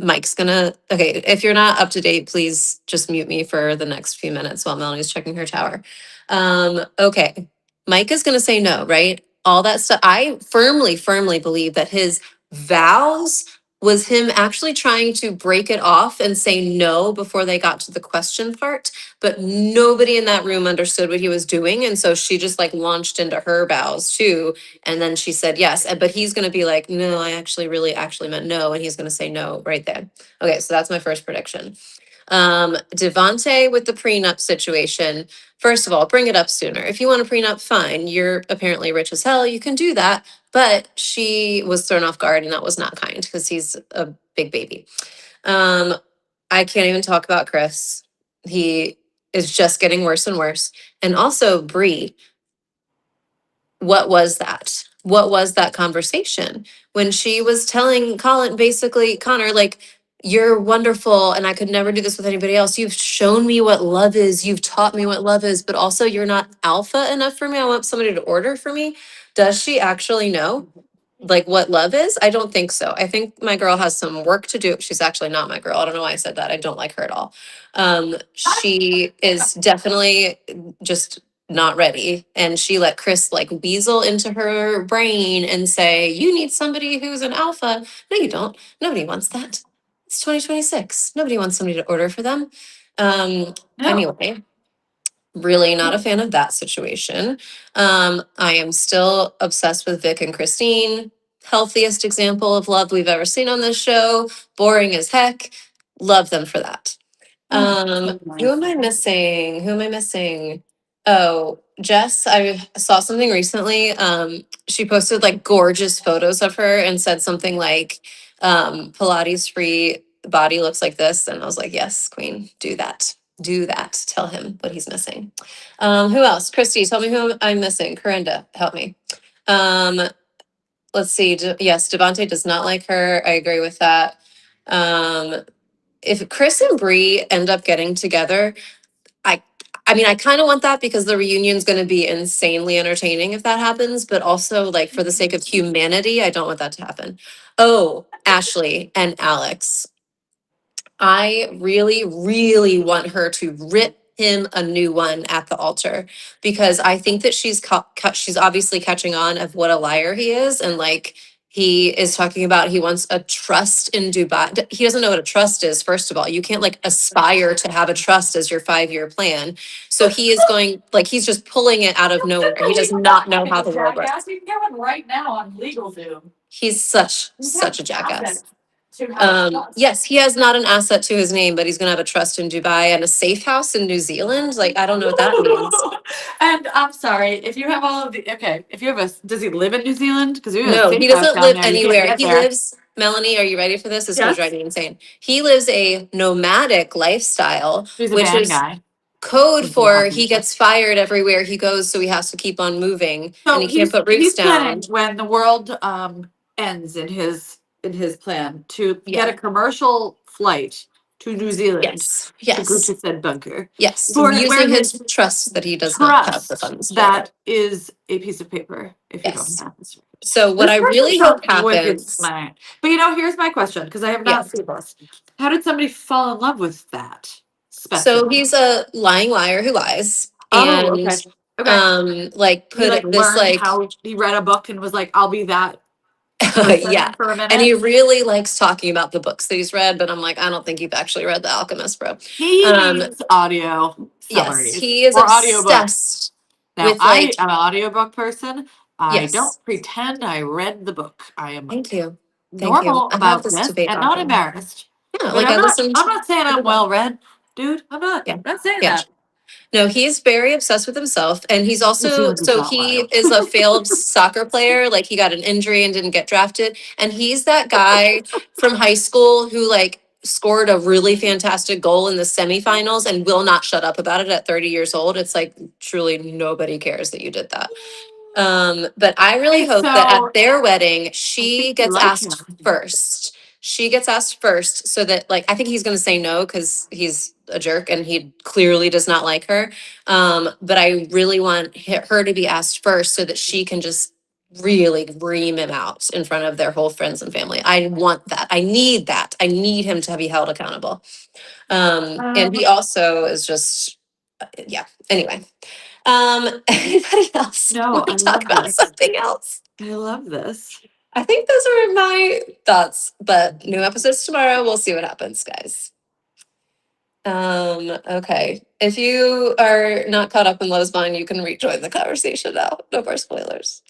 Mike's gonna, okay, if you're not up to date, please just mute me for the next few minutes while Melanie's checking her tower. Okay, Mike is gonna say no, right? All that stuff. I firmly believe that his vows was him actually trying to break it off and say no before they got to the question part, but nobody in that room understood what he was doing. And so she just like launched into her vows too. And then she said yes, but he's gonna be like, no, I actually really actually meant no, and he's gonna say no right there. Okay, so that's my first prediction. Devante with the prenup situation. First of all, bring it up sooner. If you want a prenup, fine. You're apparently rich as hell. You can do that. But she was thrown off guard, and that was not kind because he's a big baby. Um, I can't even talk about Chris. He is just getting worse and worse. And also Bree, what was that? What was that conversation when she was telling Colin, basically, Connor, like, you're wonderful and I could never do this with anybody else. You've shown me what love is. You've taught me what love is, but also you're not alpha enough for me. I want somebody to order for me. Does she actually know like what love is? I don't think so. I think my girl has some work to do. She's actually not my girl. I don't know why I said that. I don't like her at all. She is definitely just not ready. And she let Chris like weasel into her brain and say, you need somebody who's an alpha. No, you don't. Nobody wants that. It's 2026. Nobody wants somebody to order for them. No. Anyway, really not a fan of that situation. I am still obsessed with Vic and Christine. Healthiest example of love we've ever seen on this show. Boring as heck. Love them for that. Who am I missing? Who am I missing? Oh, Jess, I saw something recently. She posted like gorgeous photos of her and said something like, Pilates free body looks like this. And I was like, yes, queen, do that. Do that. Tell him what he's missing. Who else? Christy, tell me who I'm missing. Corinda, help me. Um, let's see. Yes, Devante does not like her. I agree with that. If Chris and Bree end up getting together, I I mean, I kind of want that because the reunion's going to be insanely entertaining if that happens, but also like for the sake of humanity, I don't want that to happen. Oh, Ashley and Alex. I really want her to rip him a new one at the altar because I think that she's obviously catching on of what a liar he is, and like he is talking about he wants a trust in Dubai. He doesn't know what a trust is. First of all, you can't like aspire to have a trust as your 5-year plan. So he is going like he's just pulling it out of nowhere. He does not know how the world works. Jackass. You can get one right now on LegalZoom. He's such You have a jackass. assets to have a trust. Yes, he has not an asset to his name, but he's gonna have a trust in Dubai and a safe house in New Zealand. Like, I don't know what that means. And I'm sorry, if you have all of the, okay, if you have a, does he live in New Zealand? Because you have a No, he safe house doesn't down live there, you can't anywhere. get He there. lives, Melanie, are you ready for this? This is gonna drive Yes, me insane. He lives a nomadic lifestyle, he's a which bad is guy. code He's a for bad he guy. gets fired everywhere he goes, so he has to keep on moving and So he can't put roots he's down. planning when the world ends in his plan to get Yeah. a commercial flight to New Zealand Yes. to go Yes. to said bunker. Yes. Where Using his his trust that he does not have the trust funds for. that is a piece of paper if you don't Yes. have this. So what This I person really hope sounds wicked happens. smart. But here's my question, because I have Yeah. not seen this. How did somebody fall in love with that So specimen? he's a lying liar who lies Oh, and okay. Okay. like He like put this learned like how he read a book and was like, I'll be that person yeah. for a And he minute. really likes talking about the books that he's read, but I'm like, I don't think you've actually read The Alchemist, bro. He Um needs audio yes, summaries he is or audiobooks. obsessed Now, with I like am an audiobook person. I don't yes. pretend I read the book. I am Thank you. Thank you. normal I have about this this debate and not often. embarrassed. Yeah, But like I listened I'm not saying to the I'm book. well read, dude. Yeah. Not saying Yeah. that. No, he's very obsessed with himself. And he's New also, Zealand is so not he wild. is a failed soccer player. Like he got an injury and didn't get drafted. And he's that guy from high school who like scored a really fantastic goal in the semifinals and will not shut up about it at 30 years old. It's like truly nobody cares that you did that. But I really Okay, hope that so at their wedding, I think she you gets like asked him. first. She gets asked first so that, like, I think he's going to say no because he's a jerk and he clearly does not like her. But I really want her to be asked first so that she can just really ream him out in front of their whole friends and family. I want that. I need that. I need him to be held accountable. And he also is just, yeah. Anyway, anybody else No, want I to talk love about this. something else? I love this. I think those are my thoughts, but new episodes tomorrow. We'll see what happens, guys. Okay. If you are not caught up in Lowe's Bond, you can rejoin the conversation now. No more spoilers.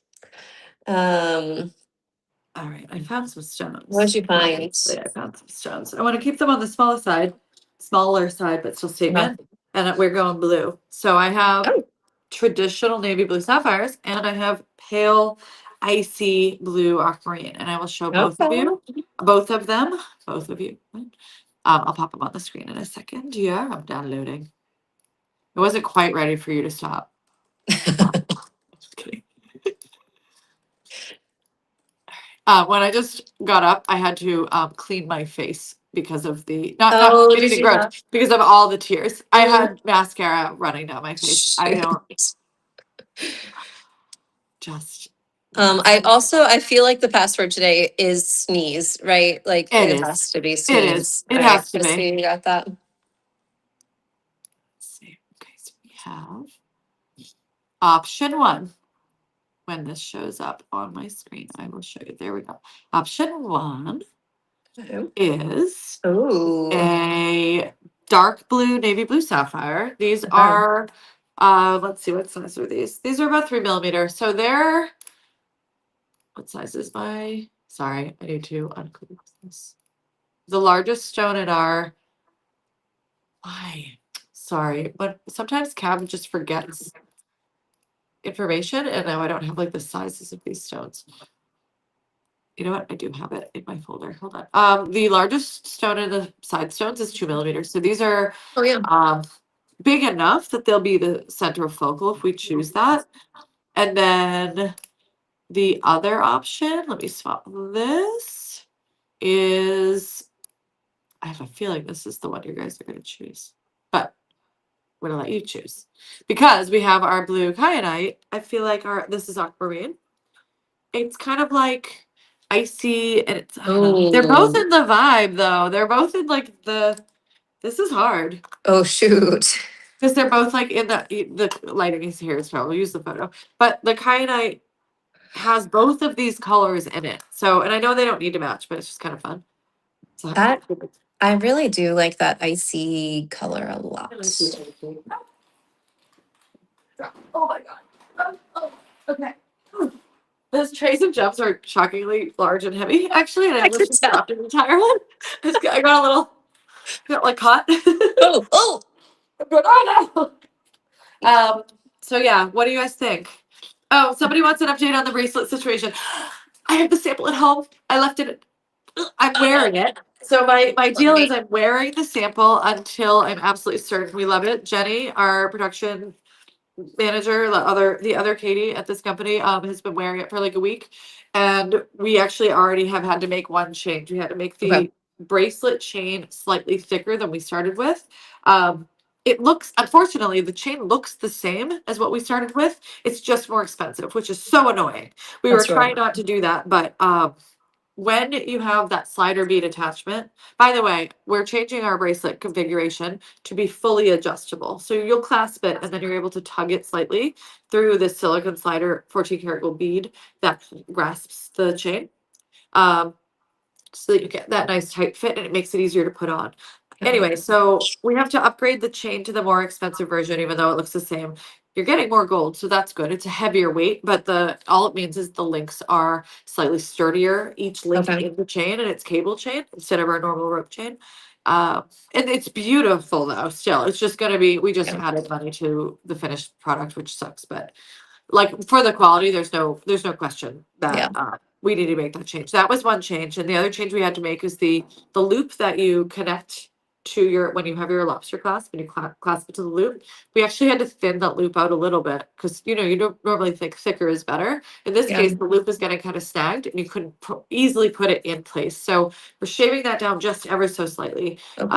Um, All right, I found some what'd stones. you find? Obviously, I found some stones. I want to keep them on the smaller side, but still statement. And we're going blue. So I have Oh, traditional navy blue sapphires, and I have pale icy blue aquamarine. And I will show both of okay. you, both of them, both of you. I'll pop them on the screen in a second. Yeah, I'm downloading. I wasn't quite ready for you to stop. Just kidding. When I just got up, I had to clean my face because of the not Oh, did anything you gross, have? because of all the tears. I Mm, had mascara running down my face. I shoot. don't just nuts. I feel like the password today is sneeze, right? Like It it is. has to be It is. sneeze. It All right, has to be. Christy, you got that? Let's see. Okay, so we have option one. When this shows up on my screen, I will show you. There we go. Option one is Oh, a dark blue, navy blue sapphire. These okay. are, let's see, what size are these? These are about 3 millimeter. So they're, what size is my, sorry, I need to unclick this. The largest stone in our, why? Sorry, but sometimes Cab just forgets information and now I don't have like the sizes of these stones. You know what? I do have it in my folder. Hold on. The largest stone in the side stones is 2 millimeters. So these are Oh yeah. big enough that they'll be the center of focal if we choose that. And then the other option, let me swap this, is I have a feeling this is the one you guys are going to choose, but I'm going to let you choose because we have our blue kyanite. I feel like this is aquamarine. It's kind of like icy and it's, I don't know. They're both Oh, in the vibe though. They're both in like this is hard oh shoot. because they're both like in the lighting is here, so I'll use the photo. But the kyanite has both of these colors in it. So, and I know they don't need to match, but it's just kind of fun. So, That I really do like that icy color a lot. oh my god. Oh, okay. Those trays of gems are shockingly large and heavy, actually, and I I almost can just tell. dropped an entire one. I got a little, got like caught. Oh, oh. I'm going, oh no. So yeah, what do you guys think? Oh, somebody wants an update on the bracelet situation. I have the sample at home. I left it. I'm wearing it. So my deal is I'm wearing the sample until I'm absolutely certain we love it. Jenny, our production manager, the other Katie at this company, has been wearing it for like a week, and we actually already have had to make one change. We had to make Okay, the bracelet chain slightly thicker than we started with. It looks, unfortunately, the chain looks the same as what we started with. It's just more expensive, which is so annoying. We were that's really trying not to do that, but when you have that slider bead attachment, by the way, we're changing our bracelet configuration to be fully adjustable. So you'll clasp it and then you're able to tug it slightly through this silicone slider 14 karat gold bead that grasps the chain. Um, so that you get that nice tight fit and it makes it easier to put on. Anyway, so we have to upgrade the chain to the more expensive version, even though it looks the same. You're getting more gold, so that's good. It's a heavier weight, but all it means is the links are slightly sturdier, each link okay. in the chain, and it's cable chain instead of our normal rope chain. And it's beautiful though, still. It's just gonna be, we just Yeah, added money to the finished product, which sucks, but like for the quality, there's no question yeah. that we need to make that change. That was one change, and the other change we had to make is the loop that you connect to your, when you have your lobster clasp, when you clasp it to the loop, we actually had to thin that loop out a little bit because, you know, you don't normally think thicker is better. In this Yeah. case, the loop was getting kind of snagged and you couldn't easily put it in place. So we're shaving that down just ever so slightly. Okay.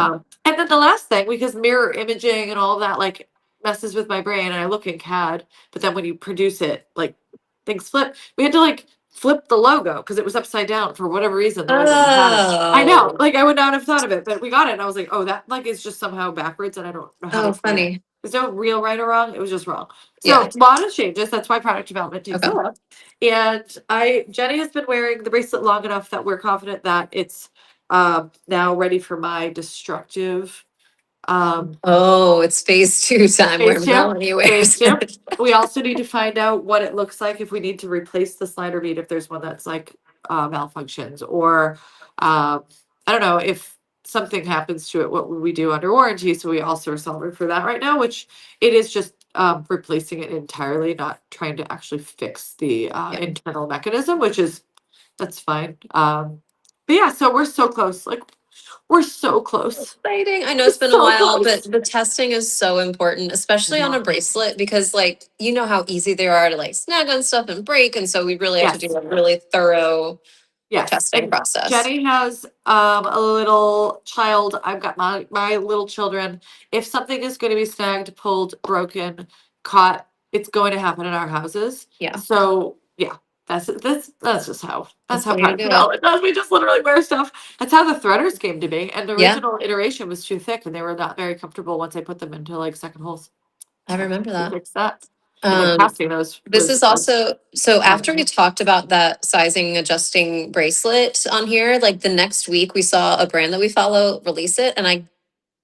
And then the last thing, because mirror imaging and all of that, like, messes with my brain, and I look in CAD, but then when you produce it, like, things flip. We had to like flip the logo because it was upside down for whatever reason, the way that we had it. I know, Oh. like I would not have thought of it, but we got it and I was like, oh, that like is just somehow backwards and I don't know how to Oh, explain it. funny. There's no real right or wrong, it was just wrong. So Yeah. a lot of changes, that's why product development takes Okay. so long. And Jenny has been wearing the bracelet long enough that we're confident that it's now ready for my destructive Oh, it's phase two time where phase two. Melanie Phase wears two. it. We also need to find out what it looks like if we need to replace the slider bead, if there's one that's like malfunctions, or I don't know if something happens to it, what would we do under warranty? So we also are solving for that right now, which it is just replacing it entirely, not trying to actually fix the Yeah. internal mechanism, which is that's fine. But yeah, so we're so close. Like we're so close. Exciting. I know We're it's been a so while, but close. the testing is so important, especially on a bracelet, because like you know how easy they are to like snag on stuff and break. And so we really have to do Yes. a really thorough Yes, testing and process. Jenny has a little child. I've got my little children. If something is going to be snagged, pulled, broken, caught, it's going to happen in our houses. Yeah. So yeah, that's just how That's the way to product do it. development does. We just literally wear stuff. That's how the threaders came to be. And the Yeah. original iteration was too thick, and they were not very comfortable once I put them into like second holes. I So remember we that. fixed that. And then Um, casting those this is was like also so after we nightmare. talked about that sizing adjusting bracelet on here, like the next week we saw a brand that we follow release it, and I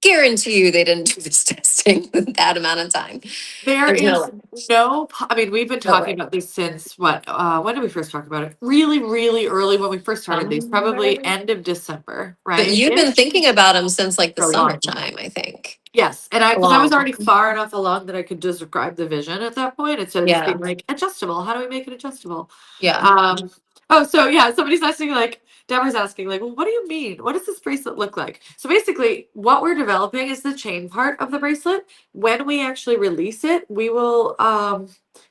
guarantee you they didn't do this testing in that amount of time. There There's no is way. I mean, we've been No talking way. about these since what, when did we first talk about it? Really, really early when we first started these, probably Summer. end of December, But right? you've been Ish, thinking about them since like the for a long time. summertime, I think. Yes, and A because I was long already time. far enough along that I could describe the vision at that point instead of just Yeah. being like adjustable. How do we make it adjustable? Yeah. Um, oh, so yeah, somebody's asking like Deborah's asking like, well, what do you mean? What does this bracelet look like? So basically, what we're developing is the chain part of the bracelet. When we actually release it, we will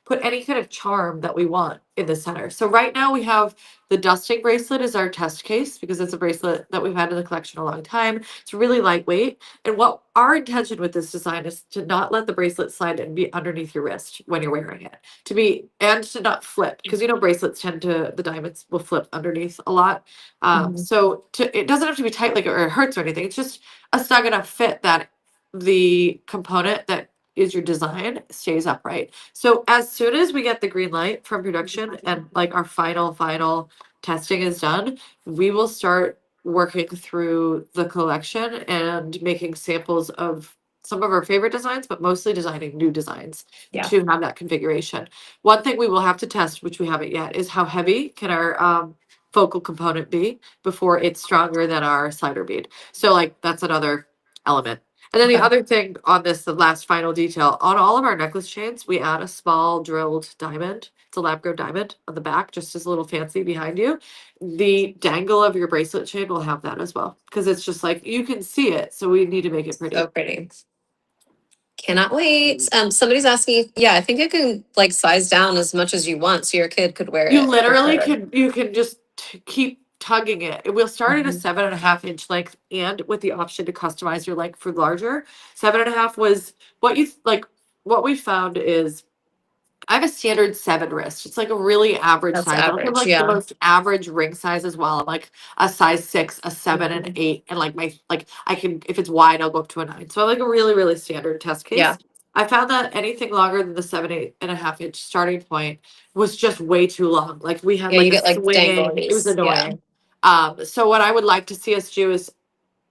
put any kind of charm that we want in the center. So right now we have the dusting bracelet is our test case because it's a bracelet that we've had in the collection a long time. It's really lightweight. And what our intention with this design is to not let the bracelet slide and be underneath your wrist when you're wearing it. To be and to not flip because you know bracelets tend to the diamonds will flip underneath a lot. Mhm. So it doesn't have to be tight like or it hurts or anything. It's just a snug enough fit that the component that is your design stays upright. So as soon as we get the green light from production and like our final testing is done, we will start working through the collection and making samples of some of our favorite designs, but mostly designing new designs Yeah. to have that configuration. One thing we will have to test, which we haven't yet, is how heavy can our focal component be before it's stronger than our slider bead. So like that's another element. And then the Okay. other thing on this, the last final detail, on all of our necklace chains, we add a small drilled diamond. It's a lab grown diamond on the back, just as a little fancy behind you. The dangle of your bracelet chain will have that as well. Because it's just like you can see it. So we need to make it So pretty. pretty. Cannot wait. Somebody's asking, yeah, I think it can like size down as much as you want, so your kid could wear You it for literally sure. can just keep tugging it. It will start at a Mhm. 7.5 inch length and with the option to customize your length for larger. 7.5 was what you like what we found is I have a standard 7 wrist. It's like a really average That's size. I have average. like the Yeah. most average ring size as well. I'm like a size 6, a 7, and Mhm. 8. And like my like I can if it's wide, I'll go up to a 9. So I like a really, really standard test Yeah. case. I found that anything longer than the 7, 8.5 inch starting point was just way too long. Like we had Yeah, you like a get like swinging, it was danglies. Yeah. annoying. So what I would like to see us do is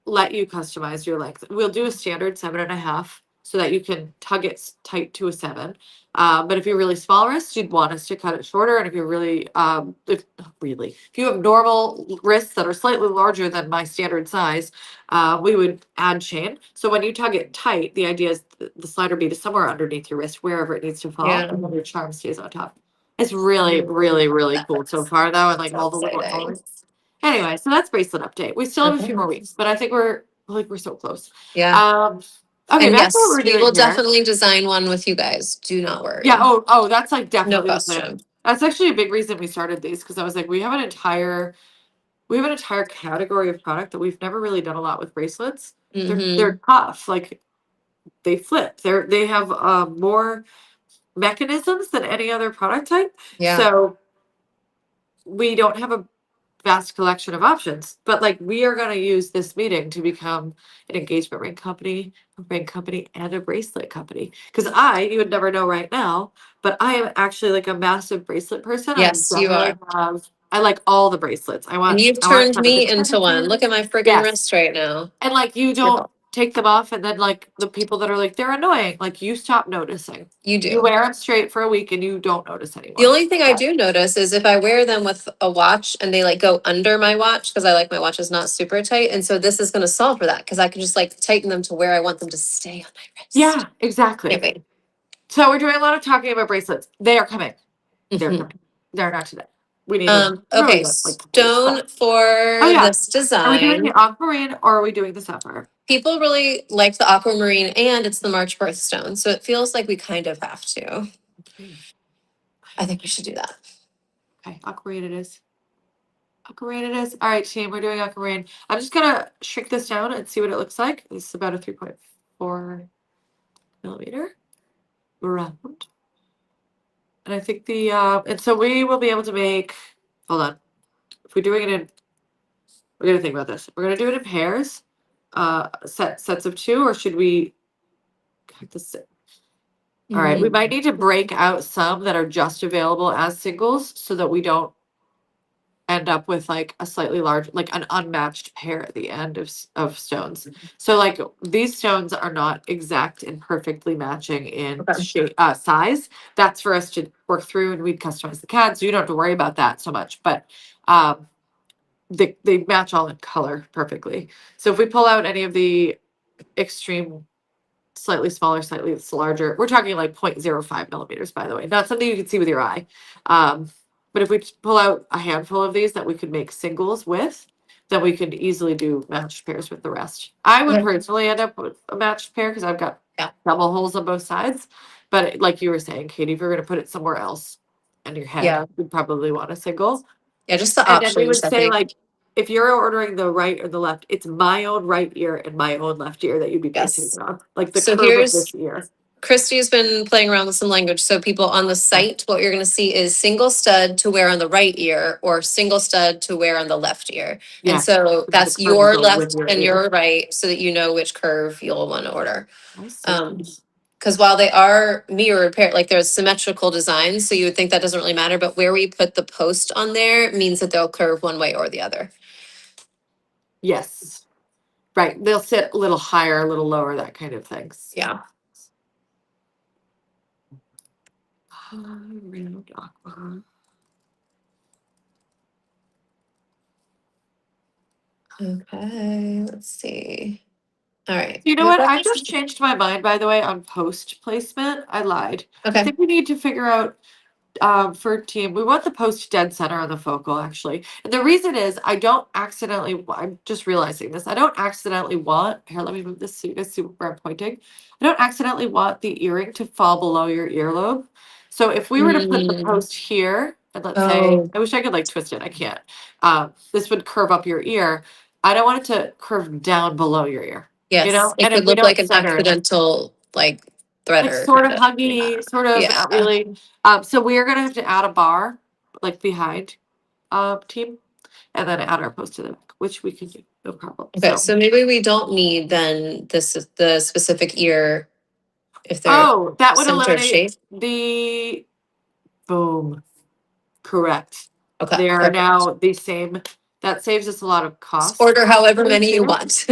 let you customize your length. We'll do a standard 7.5 so that you can tug it tight to a 7. But if you're really small wrist, you'd want us to cut it shorter. And if you're really, if you have normal wrists that are slightly larger than my standard size, we would add chain. So when you tug it tight, the idea is the slider bead is somewhere underneath your wrist, wherever it needs to fall, Yeah. and then your charm stays on top. It's really, really, really cool so That's far, though, and like so all the little exciting. elements. Anyway, so that's bracelet update. We still have a few more Okay. weeks, but I think we're Like we're so close. Yeah. Okay, And that's what yes, we're we doing will here. definitely design one with you guys. Do not Yeah. worry. Oh, that's like No definitely the plan. question. That's actually a big reason we started these because I was like, we have an entire category of product that we've never really done a lot with bracelets. They're tough. Like they flip. They have more mechanisms than any other product type. Yeah. So we don't have a vast collection of options. But like we are gonna use this meeting to become an engagement ring company, and a bracelet company. Because you would never know right now, but I am actually like a massive bracelet person. I Yes, you generally are. have I like all the bracelets. And you've I want turned some of the me into one. Look signatures. at my freaking Yes. wrist right now. And like you It's your don't fault. take them off, and then like the people that are like they're annoying, like you stop noticing. You You do. wear them straight for a week and you don't notice The anymore. only thing I Yeah. do notice is if I wear them with a watch and they like go under my watch because I like my watches not super tight. And so this is going to solve for that because I can just like tighten them to where I want them to stay on my wrist. Yeah, exactly. Can't wait. So we're doing a lot of talking about bracelets. They are coming. They're Mhm. coming. They're not today. We need to really Okay, get like full stone stuff. for Oh yeah. this Are we doing the design. aquamarine or are we doing the sapphire? People really like the aquamarine and it's the March birthstone. So it feels like we kind of have to. Okay. I think we should do that. Okay, aquamarine it is. Aquamarine it is. All right, team, we're doing aquamarine. I'm just gonna shrink this down and see what it looks like. This is about a 3.4 millimeter round. And I think and so we will be able to make, hold on. If we're doing it in, we're gonna think about this. We're gonna do it in pairs, sets of two, or should we cut this? All right, we might need to break out some that are just available as singles so that we don't end up with like a slightly large, like an unmatched pair at the end of stones. So like these stones are not exact and perfectly matching in Okay. shape, size. That's for us to work through, and we'd customize the CAD, so you don't have to worry about that so much. But they match all in color perfectly. So if we pull out any of the extreme slightly smaller, slightly larger. We're talking like 0.05 millimeters, by the way, not something you can see with your eye. But if we pull out a handful of these that we could make singles with, then we could easily do matched pairs with the rest. I would Okay. personally end up with a matched pair because I've got Yeah. double holes on both sides. But like you were saying, Katie, if you're going to put it somewhere else in your head, Yeah. you'd probably want a single. Yeah, just the And then we options, would I say think. like, if you're ordering the right or the left, it's my own right ear and my own left ear that you'd be basing Yes. it on. Like the So curve of here's this ear. Christy's been playing around with some language. So people on the Yeah. site, what you're going to see is single stud to wear on the right ear or single stud to wear on the left ear. And Yes. so The that's curve will your go with left your and ear. your right so that you know which curve you'll want to order. I see. Because while they are mirrored pair, like there's symmetrical designs, so you would think that doesn't really matter, but where we put the post on there means that they'll curve one way or the other. Yes. Right. They'll sit a little higher, a little lower, that kind of things. Yeah. Round aqua. Okay, let's see. All right. You know We've what? got I this. just changed my mind, by the way, on post placement. I lied. I Okay. think we need to figure out for team, we want the post dead center on the focal actually. And the reason is I don't accidentally, I'm just realizing this. I don't accidentally want, here, let me move this so you guys see where I'm pointing. I don't accidentally want the earring to fall below your earlobe. So if we were to put the post here, and let's say, Oh, I wish I could like twist it, I can't. This would curve up your ear. I don't want it to curve down below your ear, you yes. know? It And if could we look don't like an center it, accidental like like threader sort kind of of. Yeah. huggy, sort of Yeah. not really. So we're gonna have to add a bar like behind team and then add our post to the back, which we can do, no problem. Okay, So so maybe we don't need then this is the specific ear if they're oh, that would center eliminate shape. the boom. Correct. Okay, They are perfect. now the same. That saves us a lot of Just cost. order however Actually, many you too. want.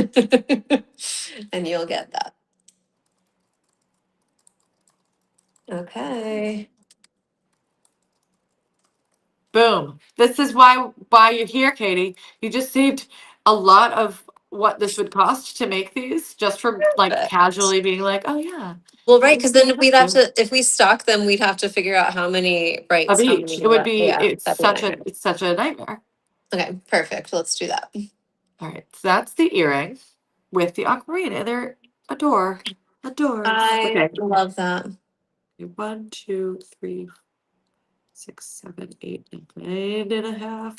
And you'll get that. Okay. Boom. This is why you're here, Katie. You just saved a lot of what this would cost to make these just from like Perfect. casually being like, oh yeah, Well, right, we because can then have we'd have to. to, if we stock them, we'd have to figure out how many Of rights, how each. many It would left. be Yeah, that'd be a nightmare. it's such a nightmare. Okay, perfect. Let's do that. All right, so that's the earring. with the aquamarine, and they're adorable. I Okay. love that. 1, 2, 3, 6, 7, 8, 9.5,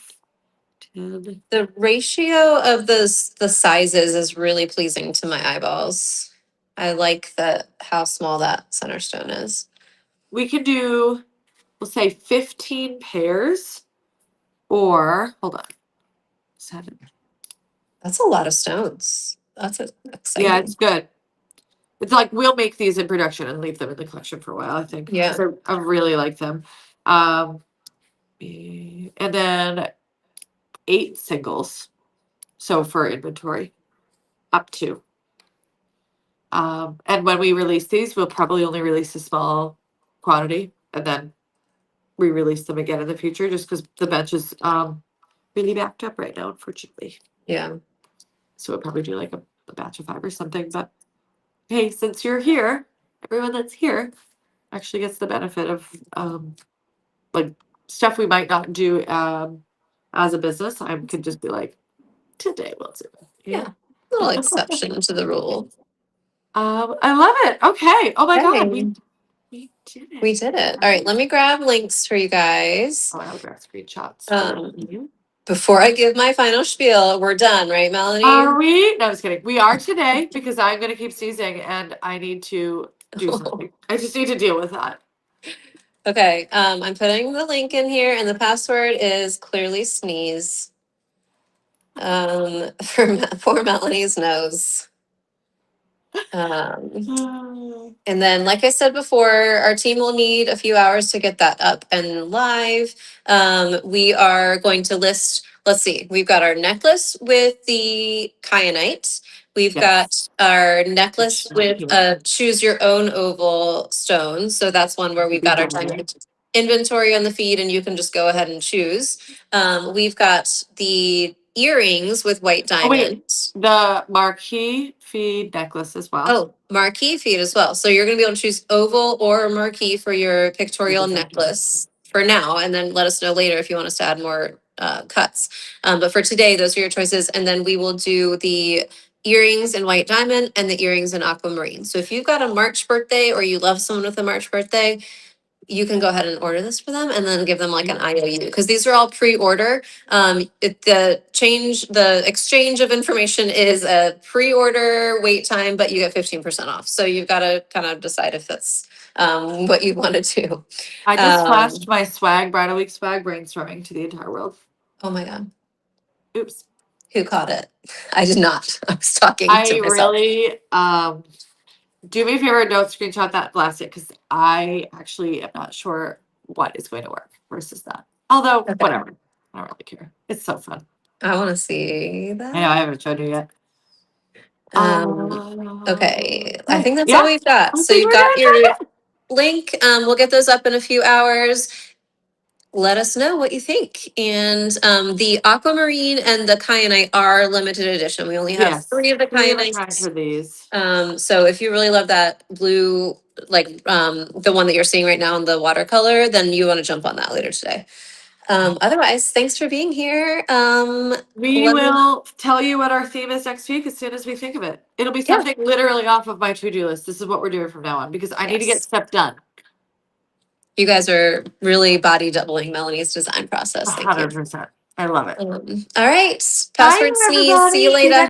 10. The ratio of the sizes is really pleasing to my eyeballs. I like that how small that center stone is. We could do, we'll say 15 pairs, or hold on, 7. That's a lot of stones. That's exciting. Yeah, it's good. It's like we'll make these in production and leave them in the collection for a while, I think. Yeah. 'Cause I really like them. And then 8 singles. So for inventory, up to. And when we release these, we'll probably only release a small quantity and then re-release them again in the future, just because the bench is really backed up right now, unfortunately. Yeah. So we'll probably do like a batch of 5 or something. But hey, since you're here, everyone that's here actually gets the benefit of like stuff we might not do as a business. I could just be like, today we'll do it. Yeah. Little exception to the rule. I love it. Okay. Oh my God. Okay. We did it. We did it. All right, let me grab links for you guys. Oh, I'll grab screenshots. Before I give my final spiel, we're done, right, Melanie? Are we? No, I was kidding. We are today because I'm going to keep sneezing and I need to do something. I just need to deal with that. Okay, I'm putting the link in here, and the password is clearly sneeze. For Melanie's nose. And then, like I said before, our team will need a few hours to get that up and live. We are going to list, let's see, we've got our necklace with the kyanite. We've Yes. got our necklace It's with a choose your own oval stone. So that's one where we've got our diamond inventory on the feed, and you can just go ahead and choose. We've got the earrings with white Oh, wait. diamonds. The marquee feed necklace as well. Oh, marquee feed as well. So you're going to be able to choose oval or marquee for your pictorial necklace for now, and then let us know later if you want us to add more cuts. But for today, those are your choices. And then we will do the earrings in white diamond and the earrings in aquamarine. So if you've got a March birthday or you love someone with a March birthday, you can go ahead and order this for them and then give them like an IOU, because these are all pre-order. The exchange of information is a pre-order wait time, but you get 15% off. So you've got to kind of decide if that's what you want to do. I just flashed my swag, Bridal Week swag brainstorming to the entire world. Oh my God. Oops. Who caught it? I did not. I was talking to myself. Really, do me a favor, don't screenshot that, blast it, because I actually am not sure what is going to work versus that. Although, whatever. I don't really care. It's so fun. I want to see that. I know, I haven't showed you yet. Okay, I think that's all we've got. So you've got your link. We'll get those up in a few hours. Let us know what you think. And the aquamarine and the kyanite are limited edition. We only have 3 of the kyanites. For these. So if you really love that blue, like the one that you're seeing right now in the watercolor, then you want to jump on that later today. Otherwise, thanks for being here. We will tell you what our theme is next week as soon as we think of it. It'll be something literally off of my to-do list. This is what we're doing from now on because I need to get stuff done. You guys are really body doubling Melanie's design process. Thank you. 100%. I love it. All right. Password sneeze. See you later.